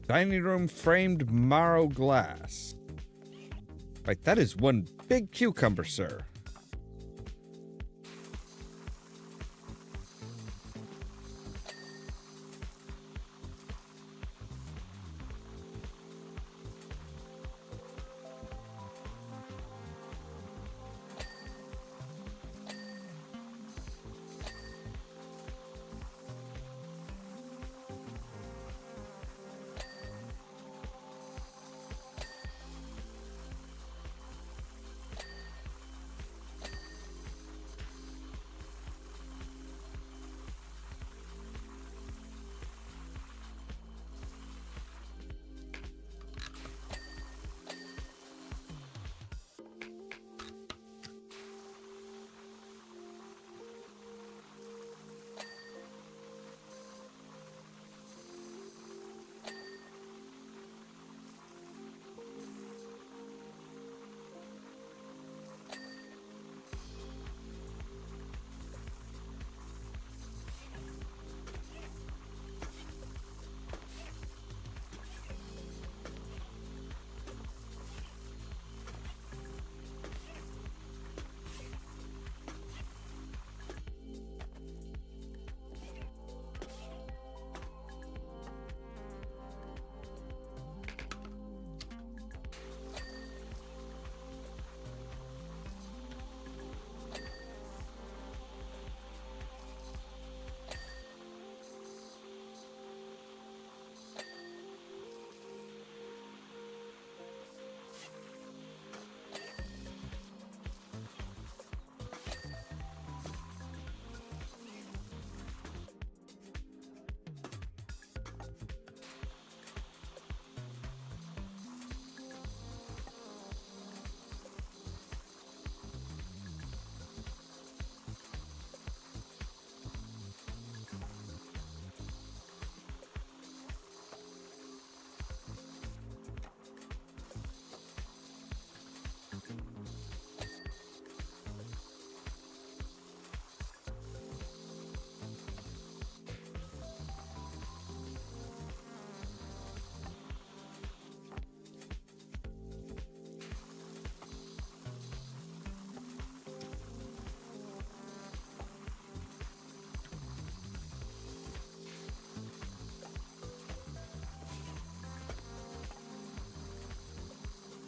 Dining room framed marrow glass. Right, that is one big cucumber, sir.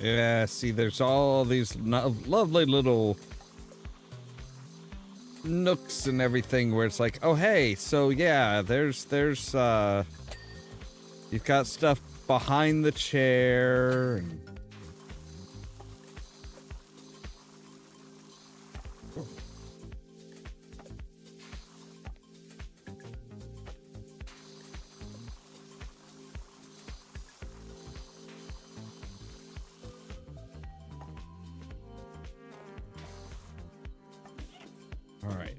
Yeah, see, there's all these lovely little nooks and everything where it's like, oh, hey, so yeah, you've got stuff behind the chair and... All right.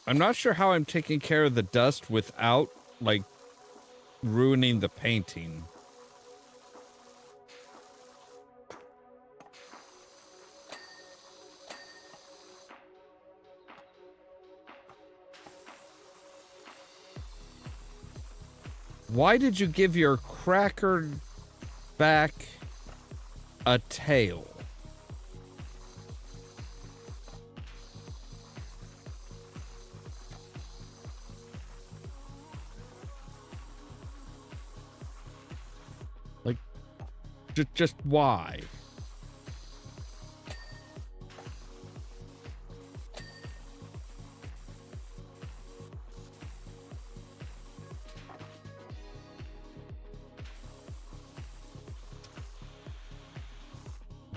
I'm not sure how I'm taking care of the dust without, like, ruining the painting. Why did you give your cracker back a tail? Like, just why?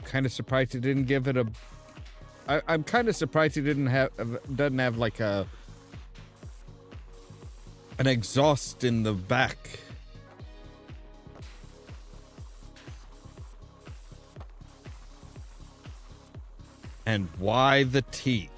Kind of surprised he didn't give it a... I'm kind of surprised he doesn't have like an exhaust in the back. And why the teeth?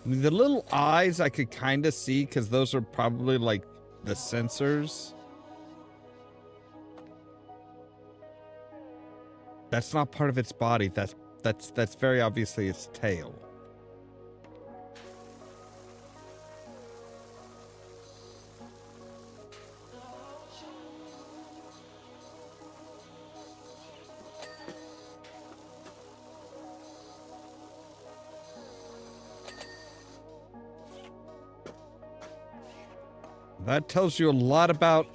The little eyes I could kind of see because those are probably like the sensors. That's not part of its body. That's very obviously its tail. That tells you a lot about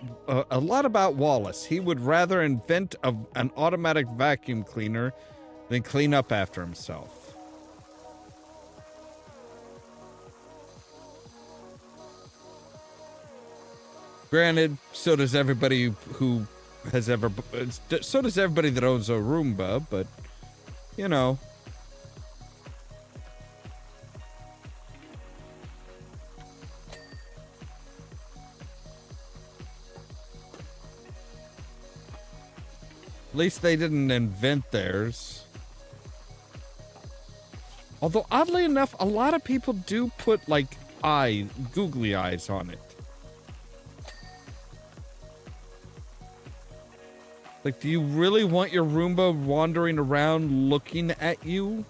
Wallace. He would rather invent an automatic vacuum cleaner than clean up after himself. Granted, so does everybody who has ever... So does everybody that owns a Roomba, but, you know... At least they didn't invent theirs. Although, oddly enough, a lot of people do put, like, googly eyes on it. Like, do you really want your Roomba wandering around looking at you?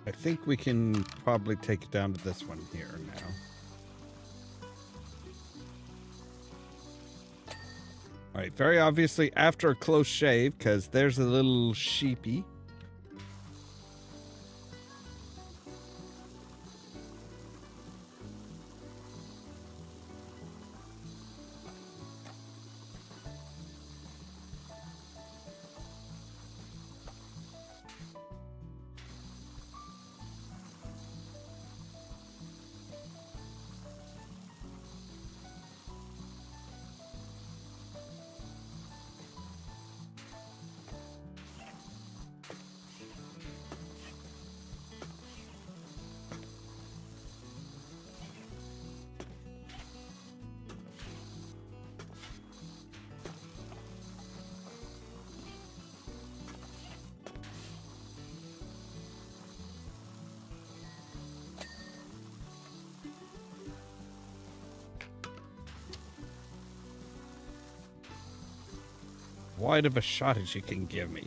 I think we can probably take it down to this one here now. All right, very obviously after a close shave, because there's a little sheepy. Wide of a shot as you can give me.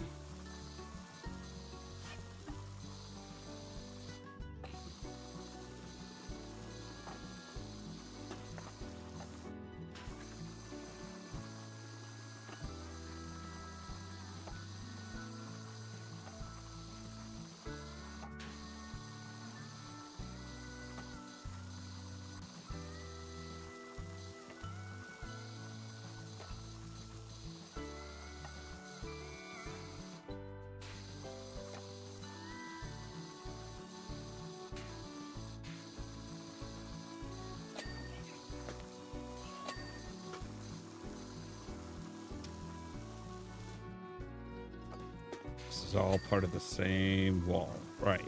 This is all part of the same wall, right?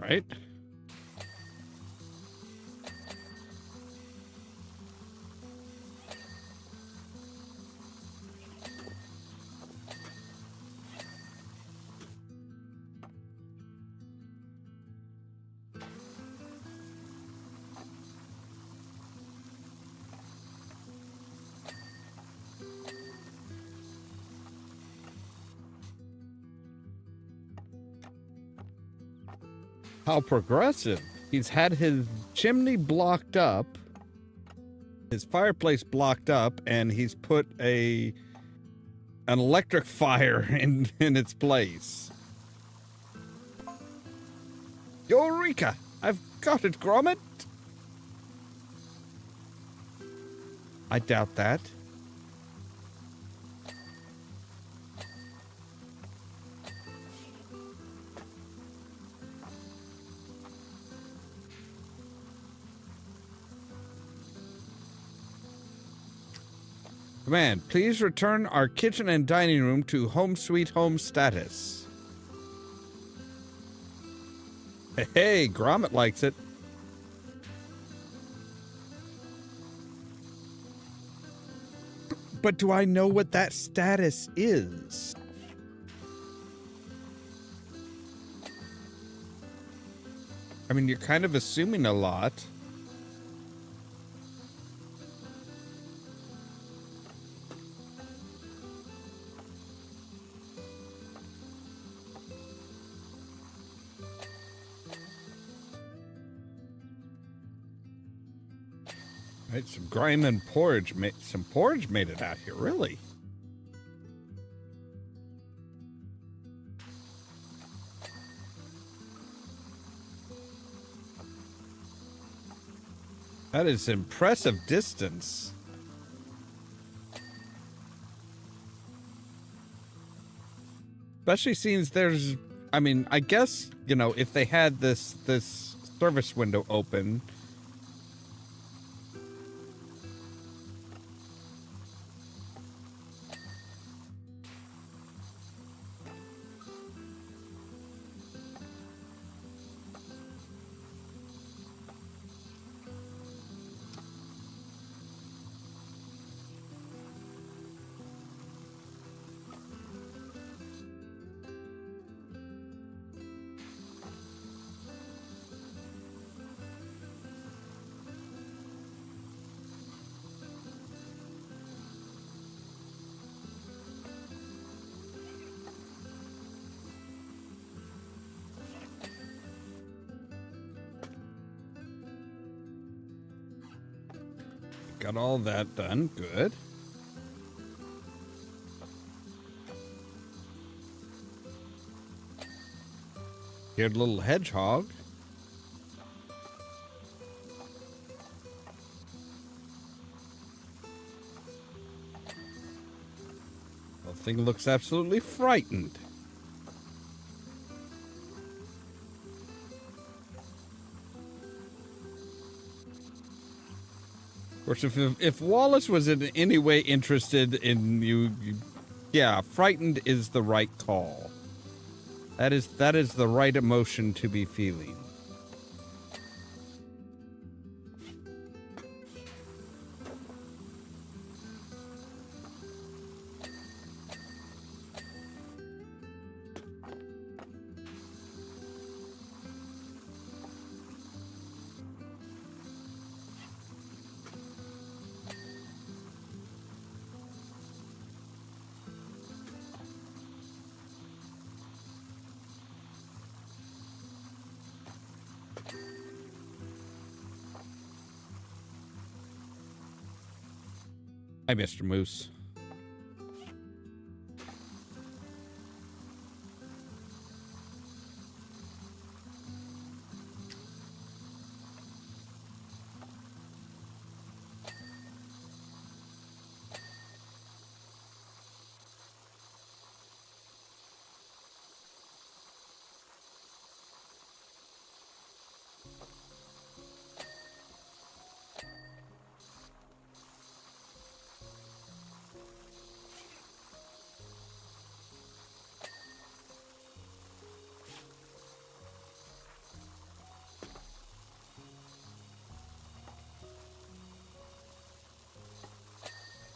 Right. How progressive. He's had his chimney blocked up, his fireplace blocked up, and he's put an electric fire in its place. Eureka! I've got it, Gromit! I doubt that. Command, please return our kitchen and dining room to home sweet home status. Hey, Gromit likes it. But do I know what that status is? I mean, you're kind of assuming a lot. Right, some grime and porridge. Some porridge made it out here, really. That is impressive distance. Especially since there's, I mean, I guess, you know, if they had this service window open, got all that done. Good. Here's a little hedgehog. The thing looks absolutely frightened. Of course, if Wallace was in any way interested in you, yeah, frightened is the right call. That is the right emotion to be feeling. Hi, Mr. Moose.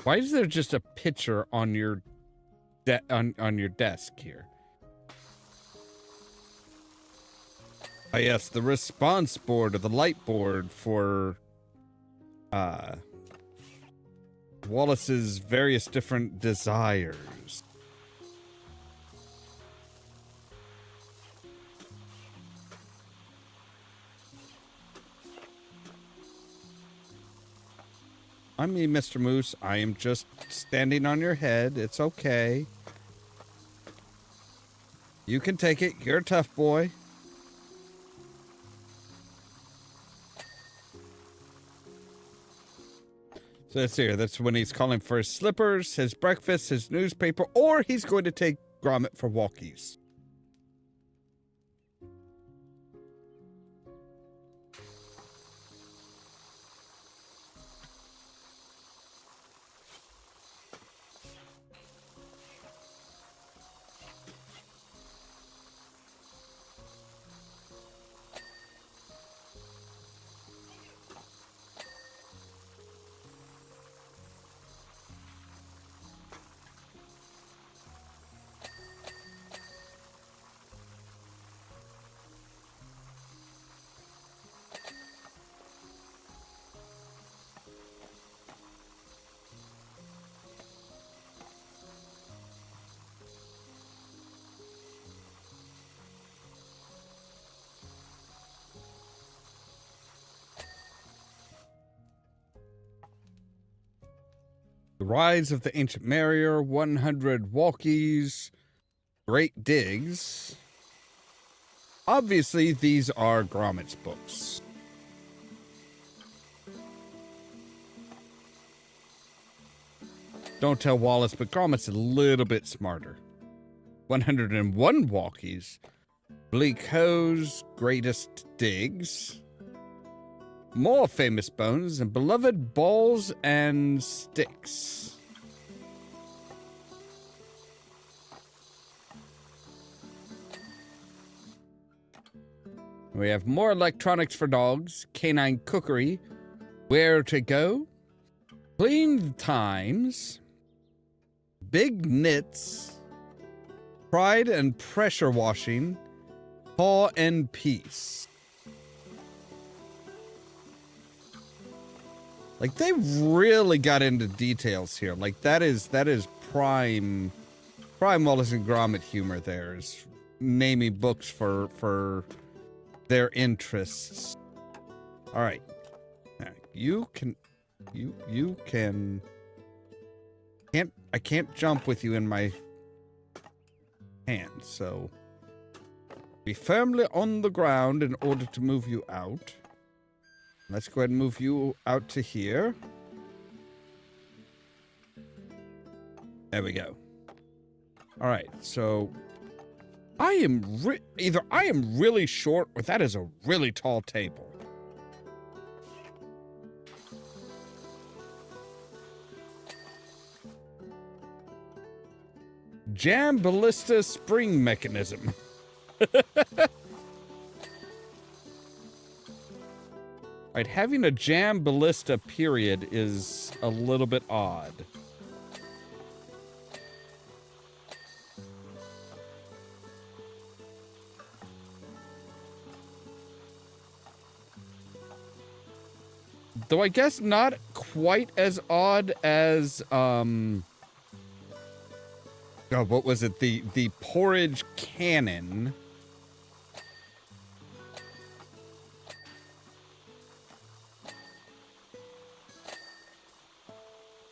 Why is there just a picture on your on your desk here? Oh yes, the response board or the light board for Wallace's various different desires. I mean, Mr. Moose, I am just standing on your head. It's okay. You can take it. You're a tough boy. So let's see here. That's when he's calling for his slippers, his breakfast, his newspaper, or he's going to take Gromit for walkies. The Rise of the Ancient Marrier, 100 Walkies, Great Digs. Obviously, these are Gromit's books. Don't tell Wallace, but Gromit's a little bit smarter. 101 Walkies, Bleak Hoe's Greatest Digs. More famous bones and beloved balls and sticks. We have more electronics for dogs, canine cookery, where to go, clean times, big knits, pride and pressure washing, paw and peace. Like, they really got into details here. Like, that is prime Wallace and Gromit humor there, is naming books for their interests. All right. Now, you can... You can... I can't jump with you in my hand, so... Be firmly on the ground in order to move you out. Let's go ahead and move you out to here. There we go. All right, so either I am really short or that is a really tall table. Jam ballista spring mechanism. Right, having a jam ballista period is a little bit odd. Though I guess not quite as odd as, oh, what was it? The porridge cannon.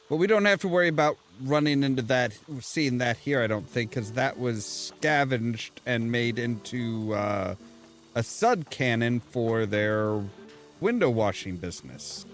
But we don't have to worry about running into that, seeing that here, I don't think, because that was scavenged and made into a sud cannon for their window washing business.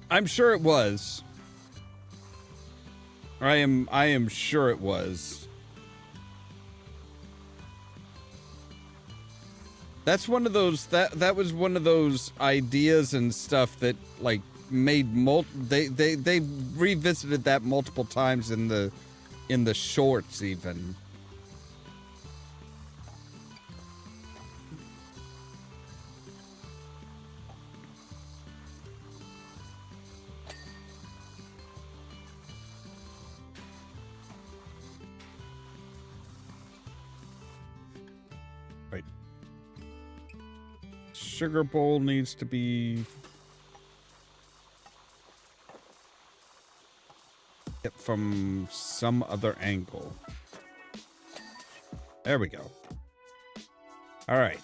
I'm sure it was. I am sure it was. That's one of those that was one of those ideas and stuff that like made they revisited that multiple times in the shorts even. Sugar bowl needs to be hit from some other angle. There we go. All right.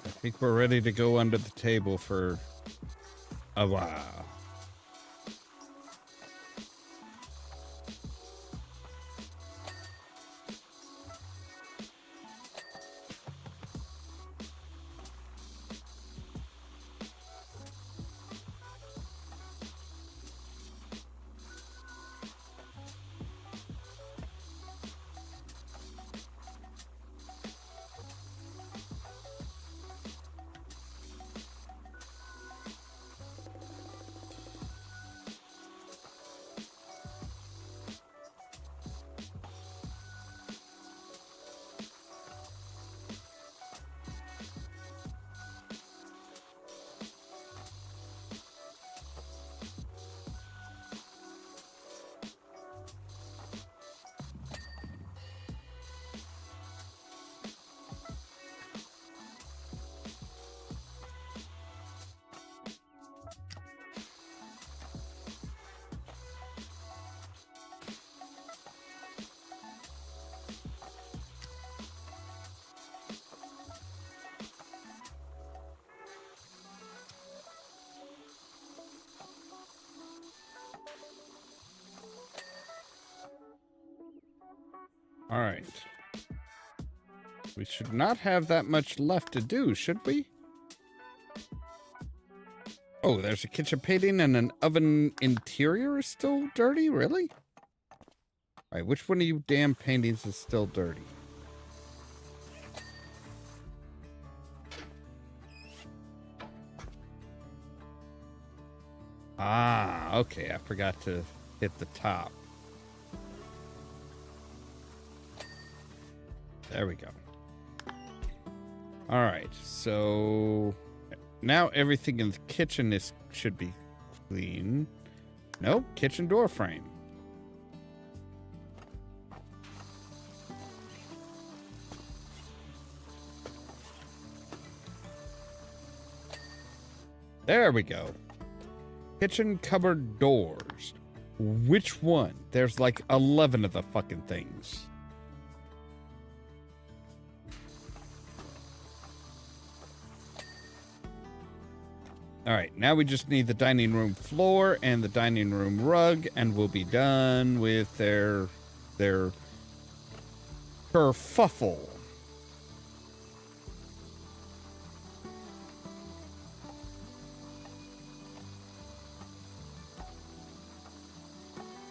I think we're ready to go under the table for a while. All right. We should not have that much left to do, should we? Oh, there's a kitchen painting and an oven interior is still dirty? Really? All right, which one of you damn paintings is still dirty? Ah, okay. I forgot to hit the top. There we go. All right, so now everything in the kitchen should be clean. Nope, kitchen door frame. There we go. Kitchen cupboard doors. Which one? There's like 11 of the fucking things. All right, now we just need the dining room floor and the dining room rug, and we'll be done with their kerfuffle.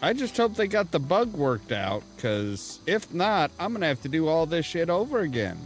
I just hope they got the bug worked out, because if not, I'm going to have to do all this shit over again.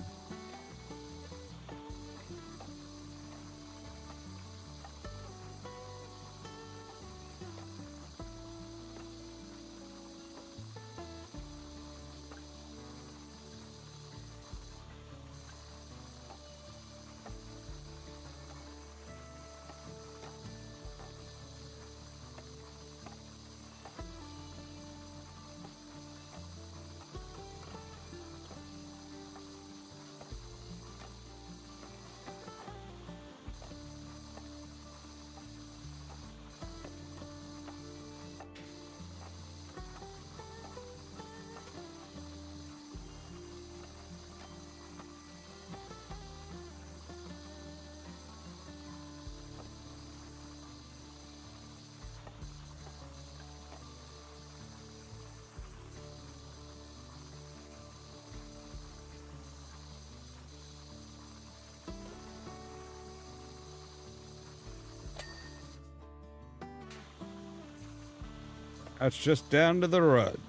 That's just down to the rug.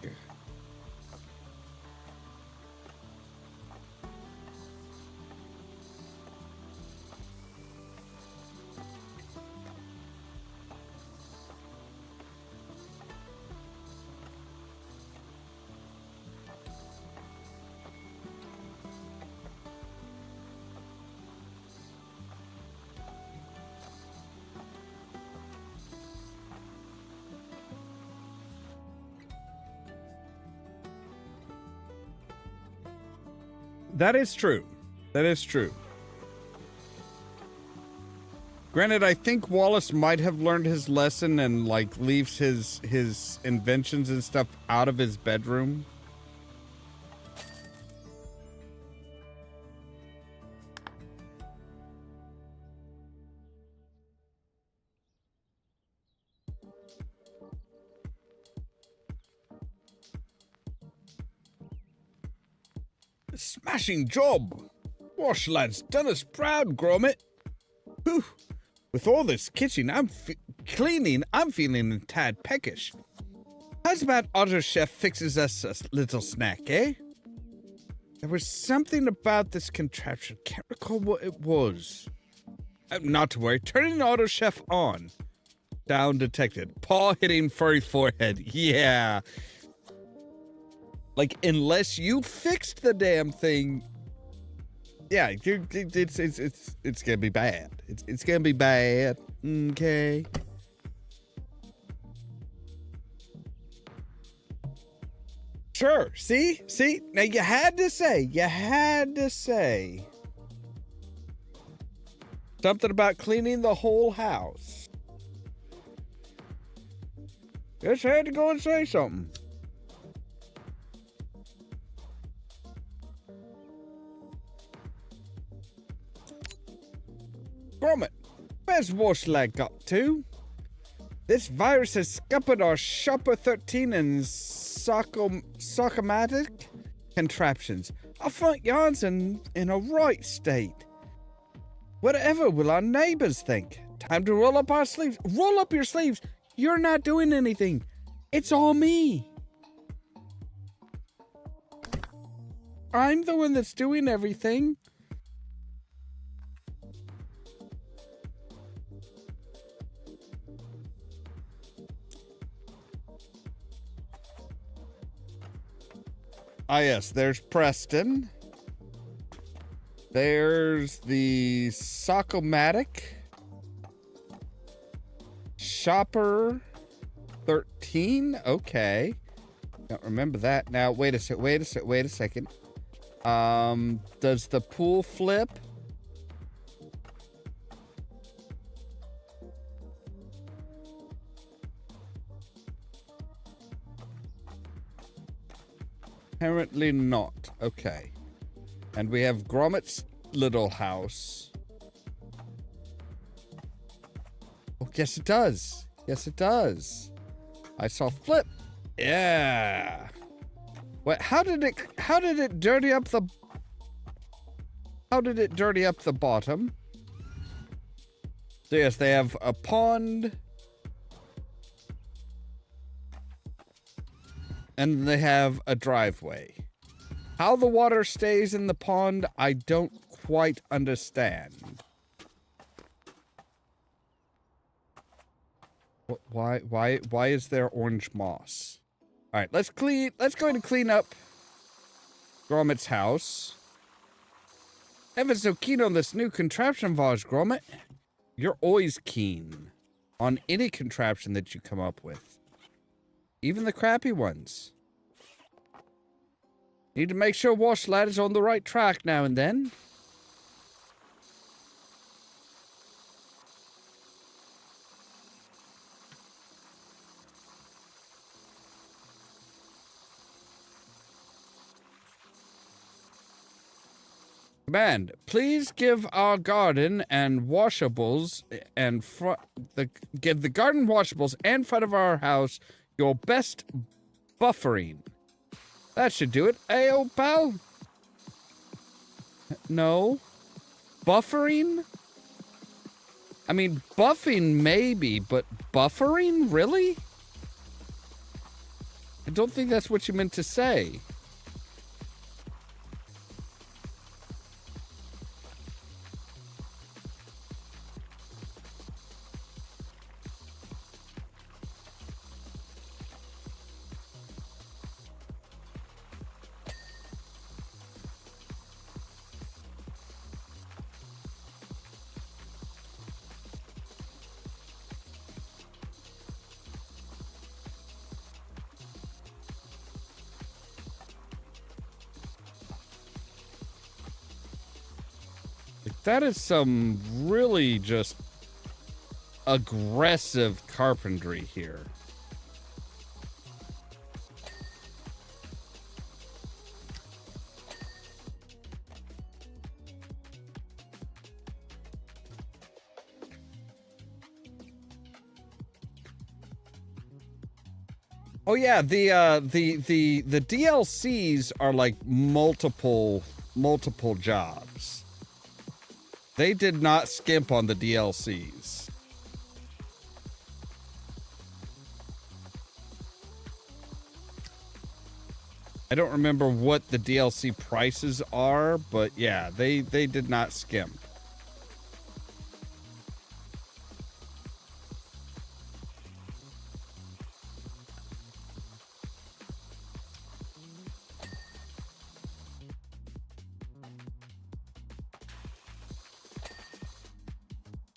That is true. That is true. Granted, I think Wallace might have learned his lesson and like leaves his inventions and stuff out of his bedroom. Smashing job! Wash lad's done us proud, Gromit. Whew. With all this kitchen cleaning, I'm feeling a tad peckish. How's about Otto Chef fixes us a little snack, eh? There was something about this contraption. Can't recall what it was. Not to worry. Turning Otto Chef on. Down detected. Paw hitting furry forehead. Yeah. Like, unless you fixed the damn thing, yeah, it's gonna be bad. It's gonna be bad. Okay. Sure. See. Now you had to say something about cleaning the whole house. Just had to go and say something. Gromit, where's Washlag got to? This virus has scuppered our Shopper 13 and Socomatic. contraptions. Our front yard's in a right state. Whatever will our neighbors think? Time to roll up our sleeves. Roll up your sleeves. You're not doing anything. It's all me. I'm the one that's doing everything. Ah, yes, there's Preston. There's the Socomatic. Shopper 13. Okay. Don't remember that. Now, wait a second. Does the pool flip? Apparently not. Okay. And we have Gromit's little house. Oh, yes it does. Yes it does. I saw flip. Yeah. What? How did it dirty up the bottom? So yes, they have a pond. And they have a driveway. How the water stays in the pond, I don't quite understand. Why is there orange moss? All right, let's go and clean up Gromit's house. Ever so keen on this new contraption, Vaj Gromit? You're always keen on any contraption that you come up with. Even the crappy ones. Need to make sure Washlat is on the right track now and then. Command, please give our garden and washables and give the garden washables and front of our house your best buffering. That should do it. Ayo, pal. No. Buffering? I mean, buffing maybe, but buffering? Really? I don't think that's what you meant to say. That is some really just aggressive carpentry here. Oh yeah, the DLCs are like multiple jobs. They did not skimp on the DLCs. I don't remember what the DLC prices are, but yeah, they did not skimp.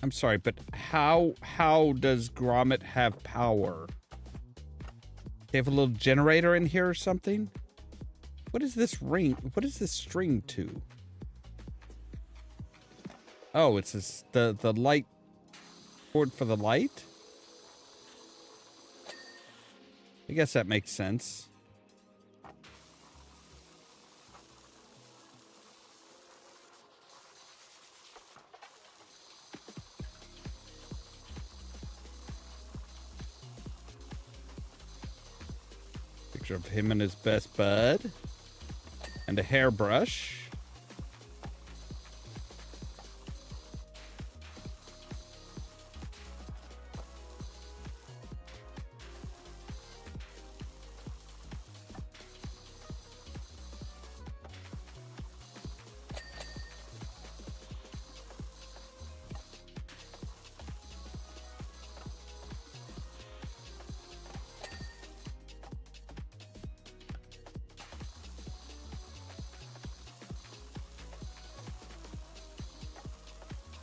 I'm sorry, but how does Gromit have power? They have a little generator in here or something? What is this ring? What is this string to? Oh, it's this, the light cord for the light? I guess that makes sense. Of him and his best bud. and a hairbrush.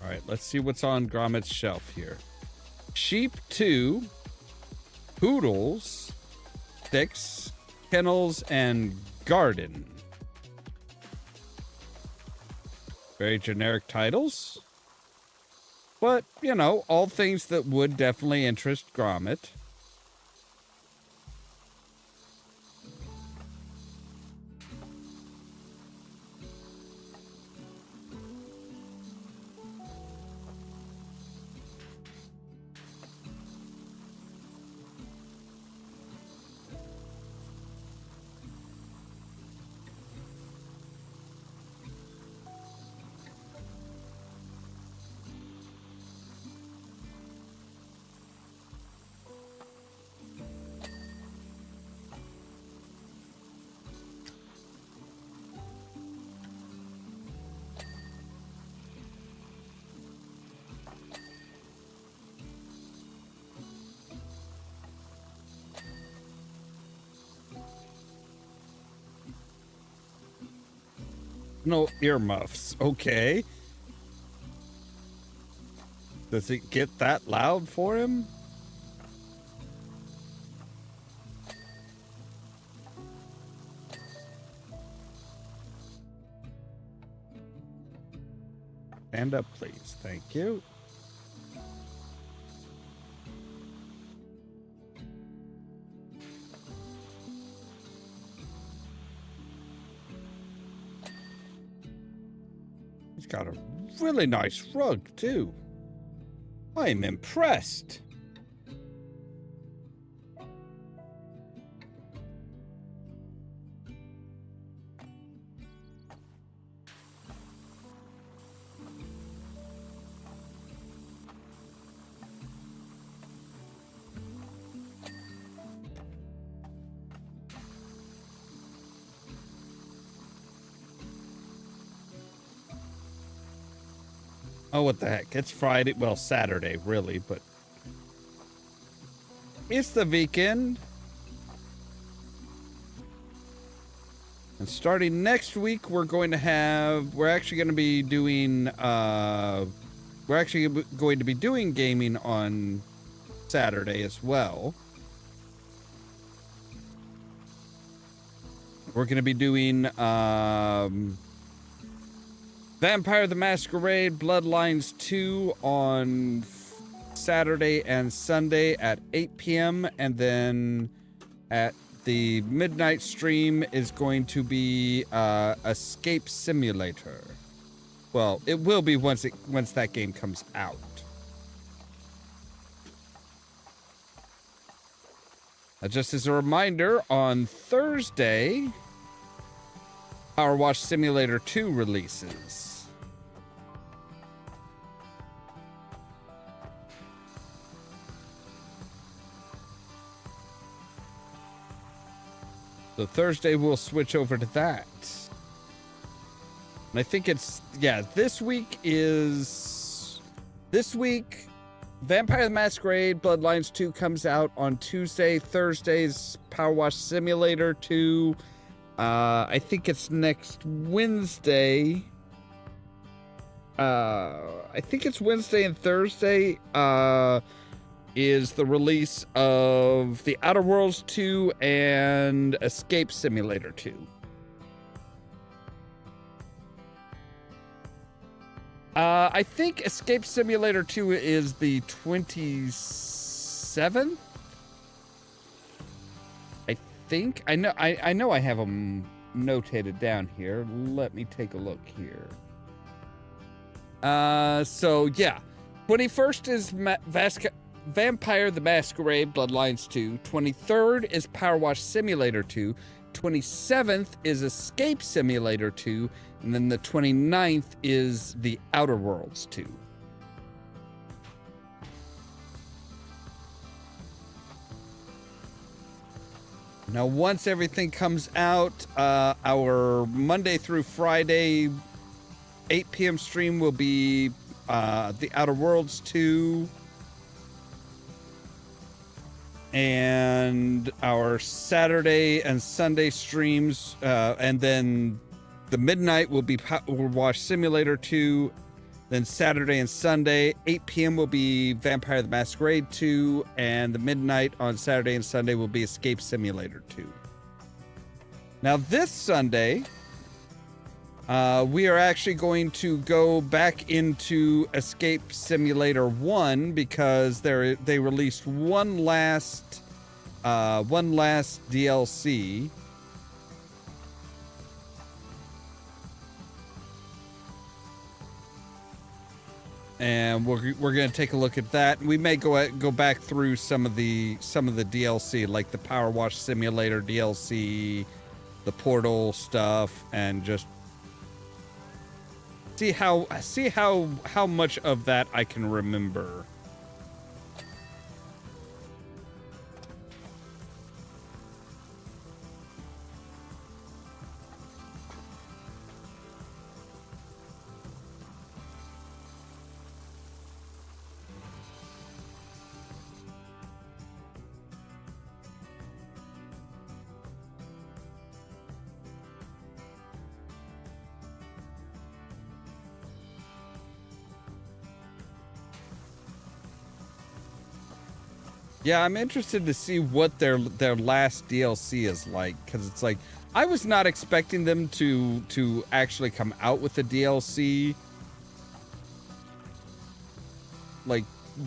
All right, let's see what's on Gromit's shelf here. Sheep 2, poodles 6, kennels, and garden. Very generic titles. But, you know, all things that would definitely interest Gromit. No earmuffs. Okay. Does it get that loud for him? Stand up, please. Thank you. He's got a really nice rug, too. I'm impressed. Oh, what the heck? It's Friday. Well, Saturday, really, but it's the weekend. And starting next week, we're actually going to be doing gaming on Saturday as well. We're going to be doing Vampire the Masquerade Bloodlines 2 on Saturday and Sunday at 8 p.m. And then at the midnight stream is going to be Escape Simulator. Well, it will be once that game comes out. Just as a reminder, on Thursday, Powerwash Simulator 2 releases. So Thursday we'll switch over to that. And I think it's, yeah, this week, Vampire the Masquerade Bloodlines 2 comes out on Tuesday. Thursday's Powerwash Simulator 2. I think it's next Wednesday. I think it's Wednesday and Thursday is the release of The Outer Worlds 2 and Escape Simulator 2. I think Escape Simulator 2 is the 27th. I think. I know I have them notated down here. Let me take a look here. So yeah. 21st is Vampire the Masquerade Bloodlines 2. 23rd is Powerwash Simulator 2. 27th is Escape Simulator 2, and then the 29th is the Outer Worlds 2. Now, once everything comes out, our Monday through Friday 8 p.m. stream will be the Outer Worlds 2. And our Saturday and Sunday streams, and then the midnight will be Powerwash Simulator 2. Then Saturday and Sunday, 8 p.m. will be Vampire the Masquerade 2, and the midnight on Saturday and Sunday will be Escape Simulator 2. Now this Sunday, we are actually going to go back into Escape Simulator 1 because they released one last DLC. And we're going to take a look at that. We may go back through some of the DLC, like the Powerwash Simulator DLC, the Portal stuff, and just see how much of that I can remember. Yeah, I'm interested to see what their last DLC is like, because it's like I was not expecting them to actually come out with a DLC. Like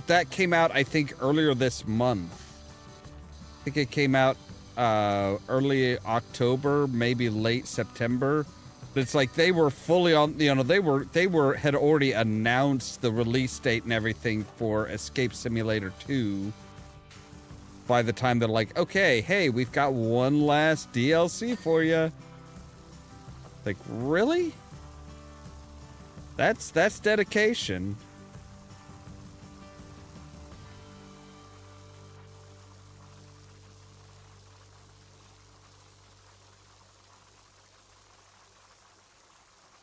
that came out, I think, earlier this month. I think it came out early October, maybe late September. But it's like they were fully on, they had already announced the release date and everything for Escape Simulator 2. By the time they're like, okay, hey, we've got one last DLC for you. Like, really? That's dedication.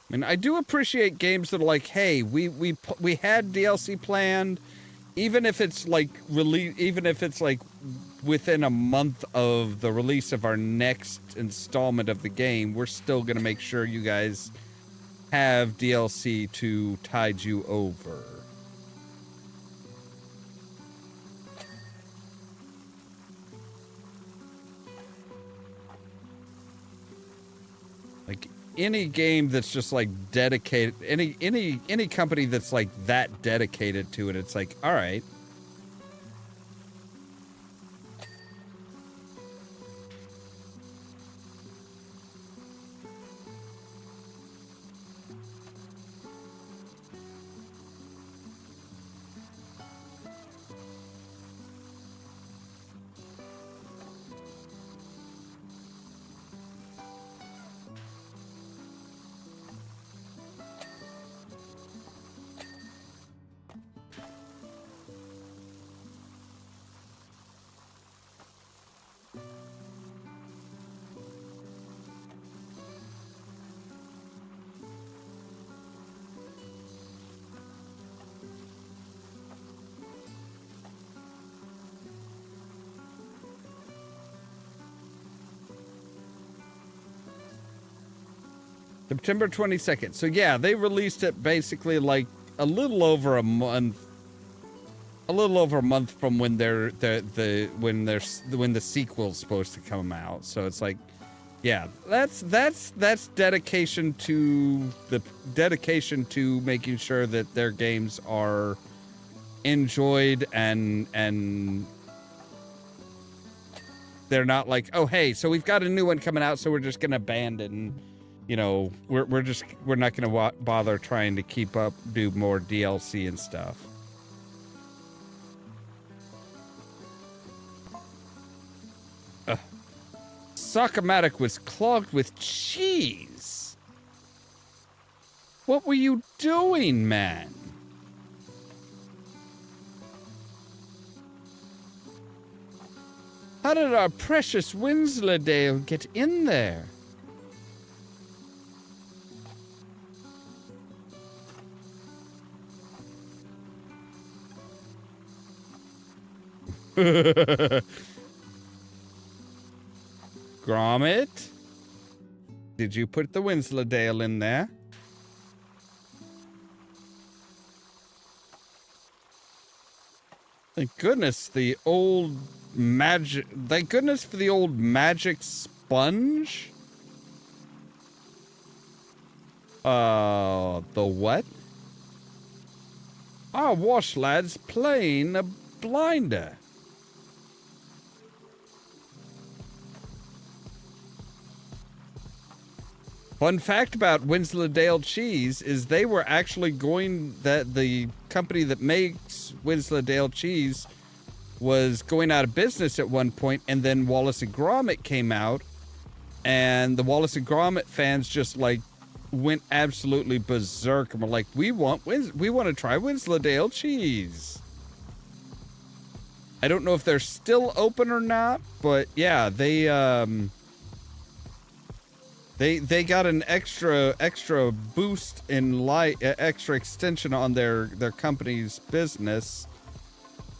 I mean, I do appreciate games that are like, hey, we had DLC planned. Even if it's like within a month of the release of our next installment of the game, we're still going to make sure you guys have DLC to tide you over. Like any game that's just like dedicated, any company that's like that dedicated to it, it's like, all right. September 22nd. So yeah, they released it basically like a little over a month from when when the sequel's supposed to come out. So it's like, yeah, that's dedication to making sure that their games are enjoyed and they're not like, oh hey, so we've got a new one coming out, so we're just gonna abandon. You know, we're not going to bother trying to keep up, do more DLC and stuff. Sock-o-matic was clogged with cheese. What were you doing, man? How did our precious Wensleydale get in there? Gromit? Did you put the Wensleydale in there? Thank goodness the old magic... Thank goodness for the old magic sponge? The what? Our wash lad's playing a blinder. Fun fact about Wensleydale cheese is they were actually that the company that makes Wensleydale cheese was going out of business at one point, and then Wallace and Gromit came out, and the Wallace and Gromit fans just like went absolutely berserk and were like, we want to try Wensleydale cheese. I don't know if they're still open or not, but yeah, they got an extra boost in light, extra extension on their company's business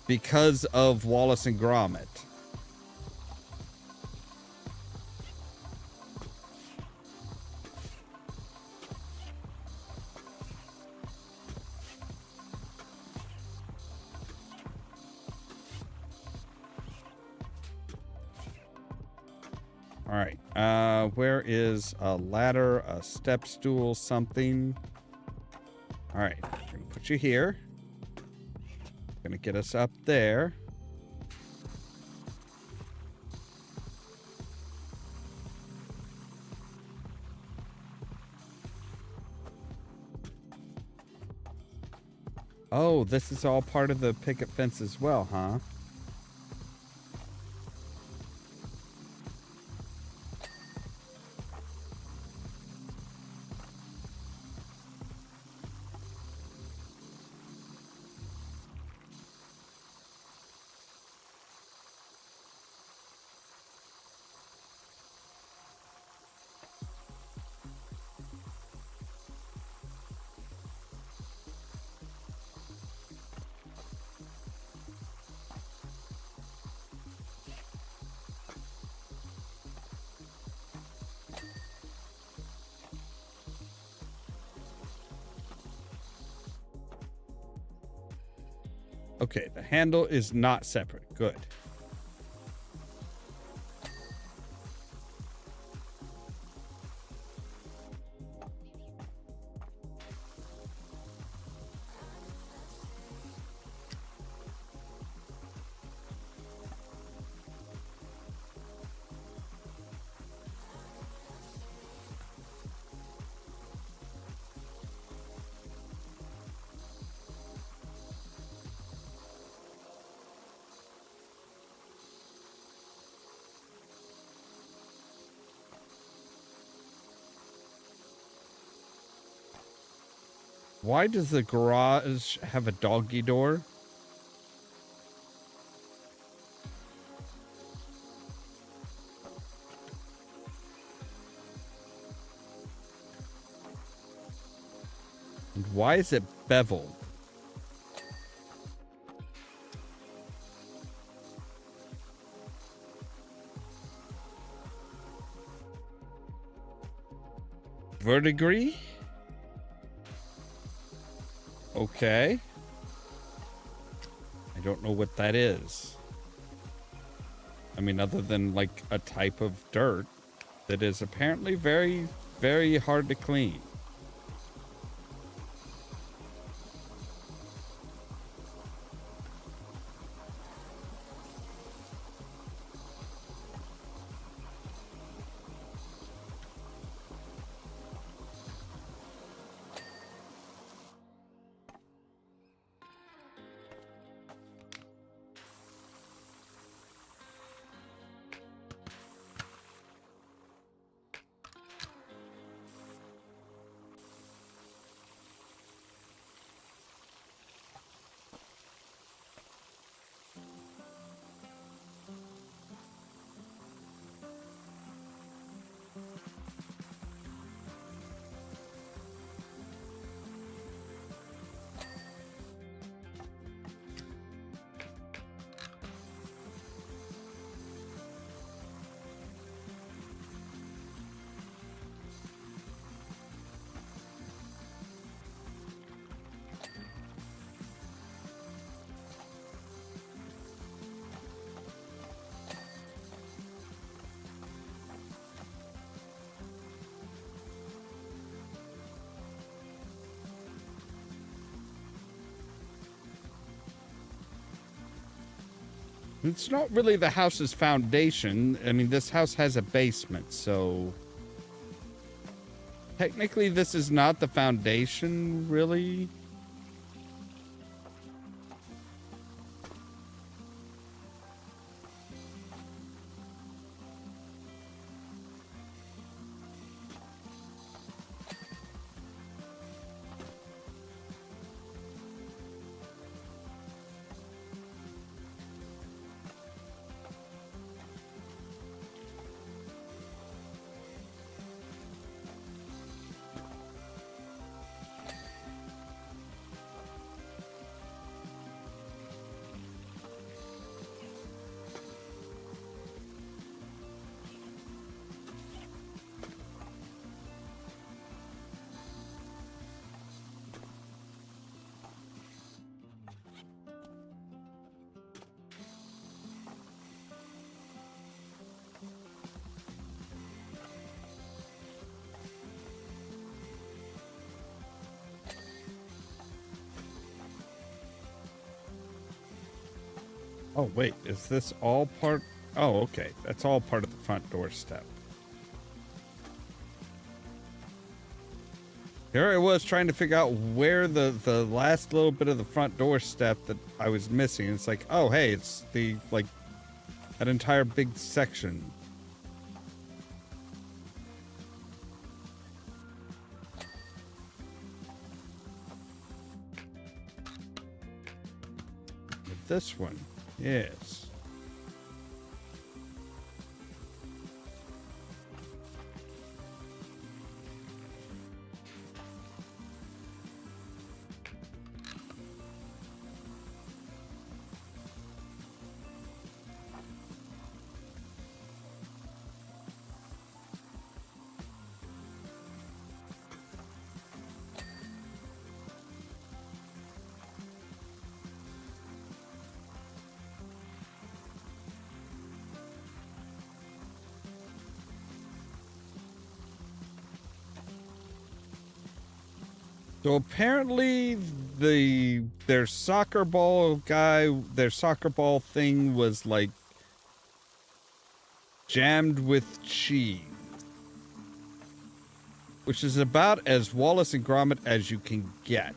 because of Wallace and Gromit. All right, where is a ladder, a step stool, something? All right, I'm gonna put you here. Gonna get us up there. Oh, this is all part of the picket fence as well, huh? Okay, the handle is not separate. Good. Why does the garage have a doggy door? And why is it beveled? Verdigris? Okay. I don't know what that is. I mean, other than like a type of dirt that is apparently very, very hard to clean. It's not really the house's foundation. I mean, this house has a basement, so technically this is not the foundation, really. Oh, wait, is this all part? Oh, okay. That's all part of the front doorstep. Here I was trying to figure out where the last little bit of the front doorstep that I was missing. It's like, oh, hey, it's the, like, that entire big section. This one. Yes. So apparently their soccer ball thing was like jammed with cheese, which is about as Wallace and Gromit as you can get.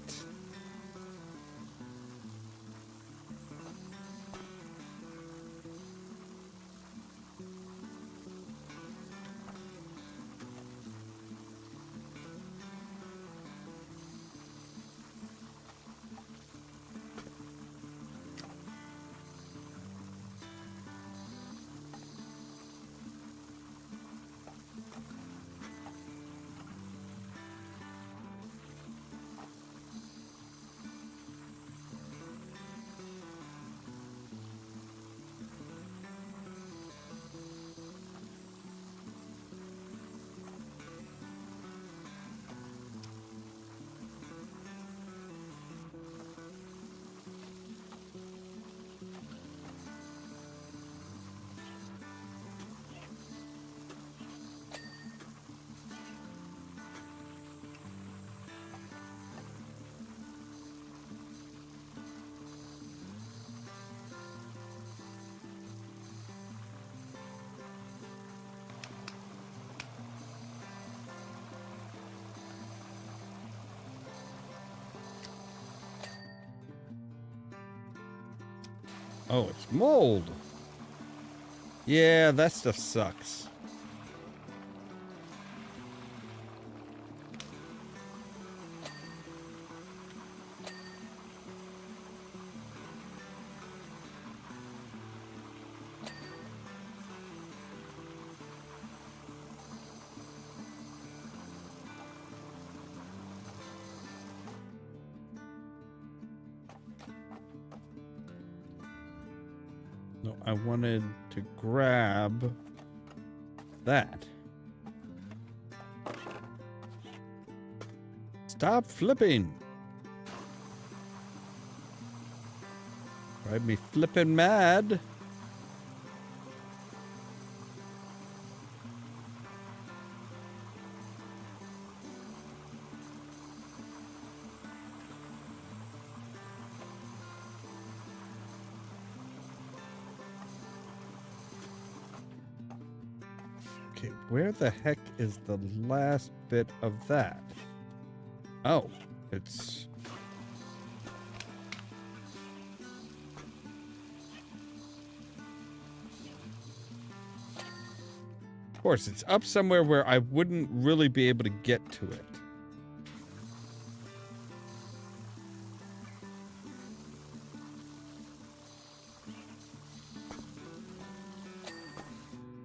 Oh, it's mold. Yeah, that stuff sucks. No, I wanted to grab that. Stop flipping. Drive me flipping mad. Okay, where the heck is the last bit of that? Oh, it's... Of course, it's up somewhere where I wouldn't really be able to get to it.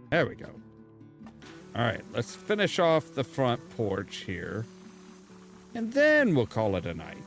There we go. All right, let's finish off the front porch here. And then we'll call it a night.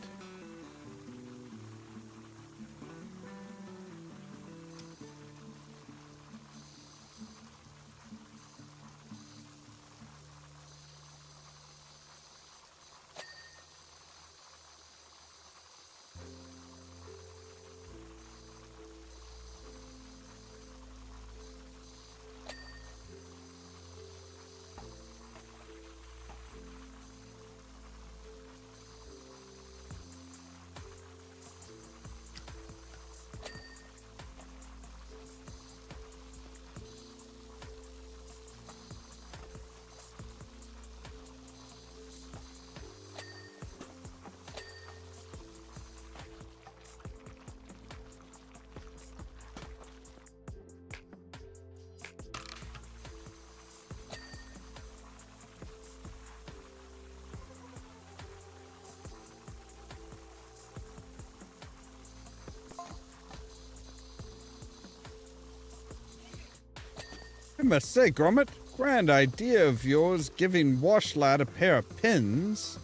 I must say, Gromit, grand idea of yours giving Wash Lad a pair of pins.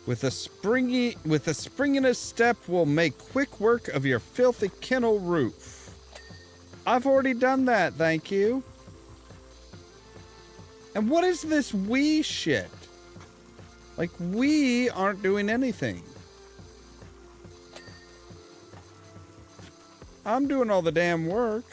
With a spring in his step, we'll make quick work of your filthy kennel roof. I've already done that, thank you. And what is this we shit? Like, we aren't doing anything. I'm doing all the damn work.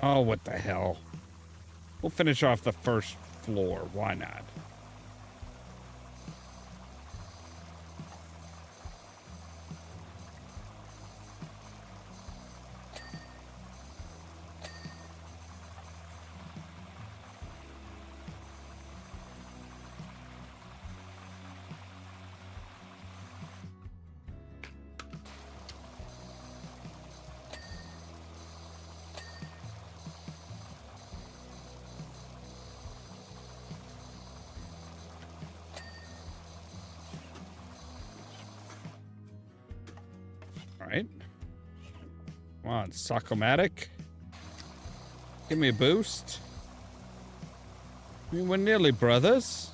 Oh, what the hell. We'll finish off the first floor. Why not? Right. Come on, Sock-O-Matic. Give me a boost. I mean, we're nearly brothers.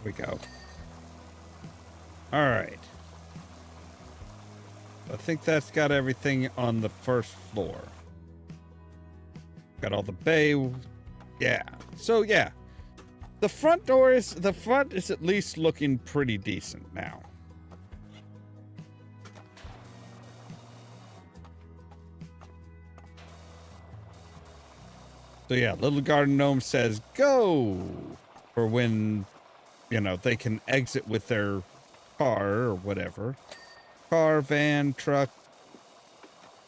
we go. All right. I think that's got everything on the first floor. Got all the bay. Yeah. So yeah. The front is at least looking pretty decent now. So yeah, Little Garden Gnome says go for when, you know, they can exit with their car or whatever. Car, van, truck,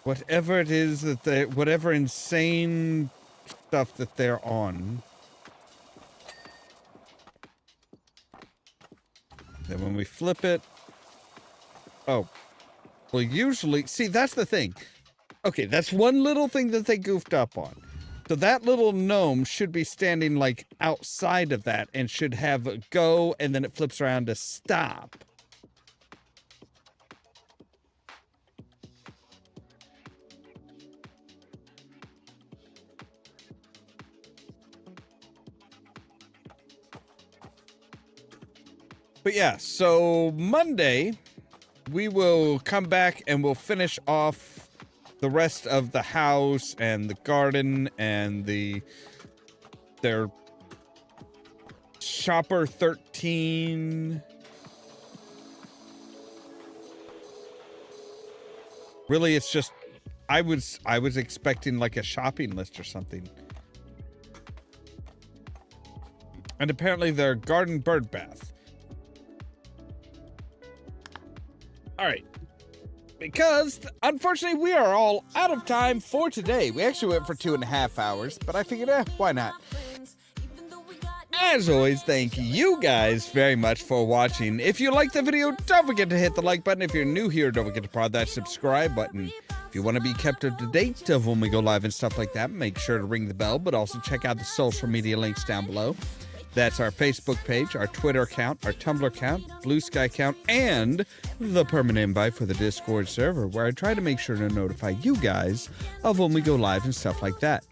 whatever it is that whatever insane stuff that they're on. Then when we flip it, oh, well, usually, see, that's the thing. Okay, that's one little thing that they goofed up on. So that little gnome should be standing like outside of that and should have a go, and then it flips around to stop. But yeah, so Monday we will come back and we'll finish off the rest of the house and the garden and their Shopper 13. Really, it's just I was expecting like a shopping list or something. And apparently their garden bird bath. All right. Because, unfortunately, we are all out of time for today. We actually went for 2.5 hours, but I figured, why not? As always, thank you guys very much for watching. If you liked the video, don't forget to hit the like button. If you're new here, don't forget to prod that subscribe button. If you want to be kept up to date of when we go live and stuff like that, make sure to ring the bell, but also check out the social media links down below. That's our Facebook page, our Twitter account, our Tumblr account, Blue Sky account, and the permanent invite for the Discord server, where I try to make sure to notify you guys of when we go live and stuff like that.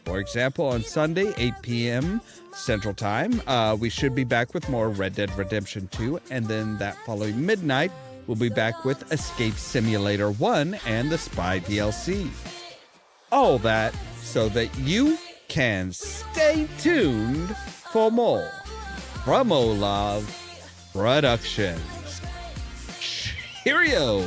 For example, on Sunday, 8 p.m. Central Time, we should be back with more Red Dead Redemption 2, and then that following midnight, we'll be back with Escape Simulator 1 and the Spy DLC. All that so that you can stay tuned for more from Ollamh Productions. Cheerio!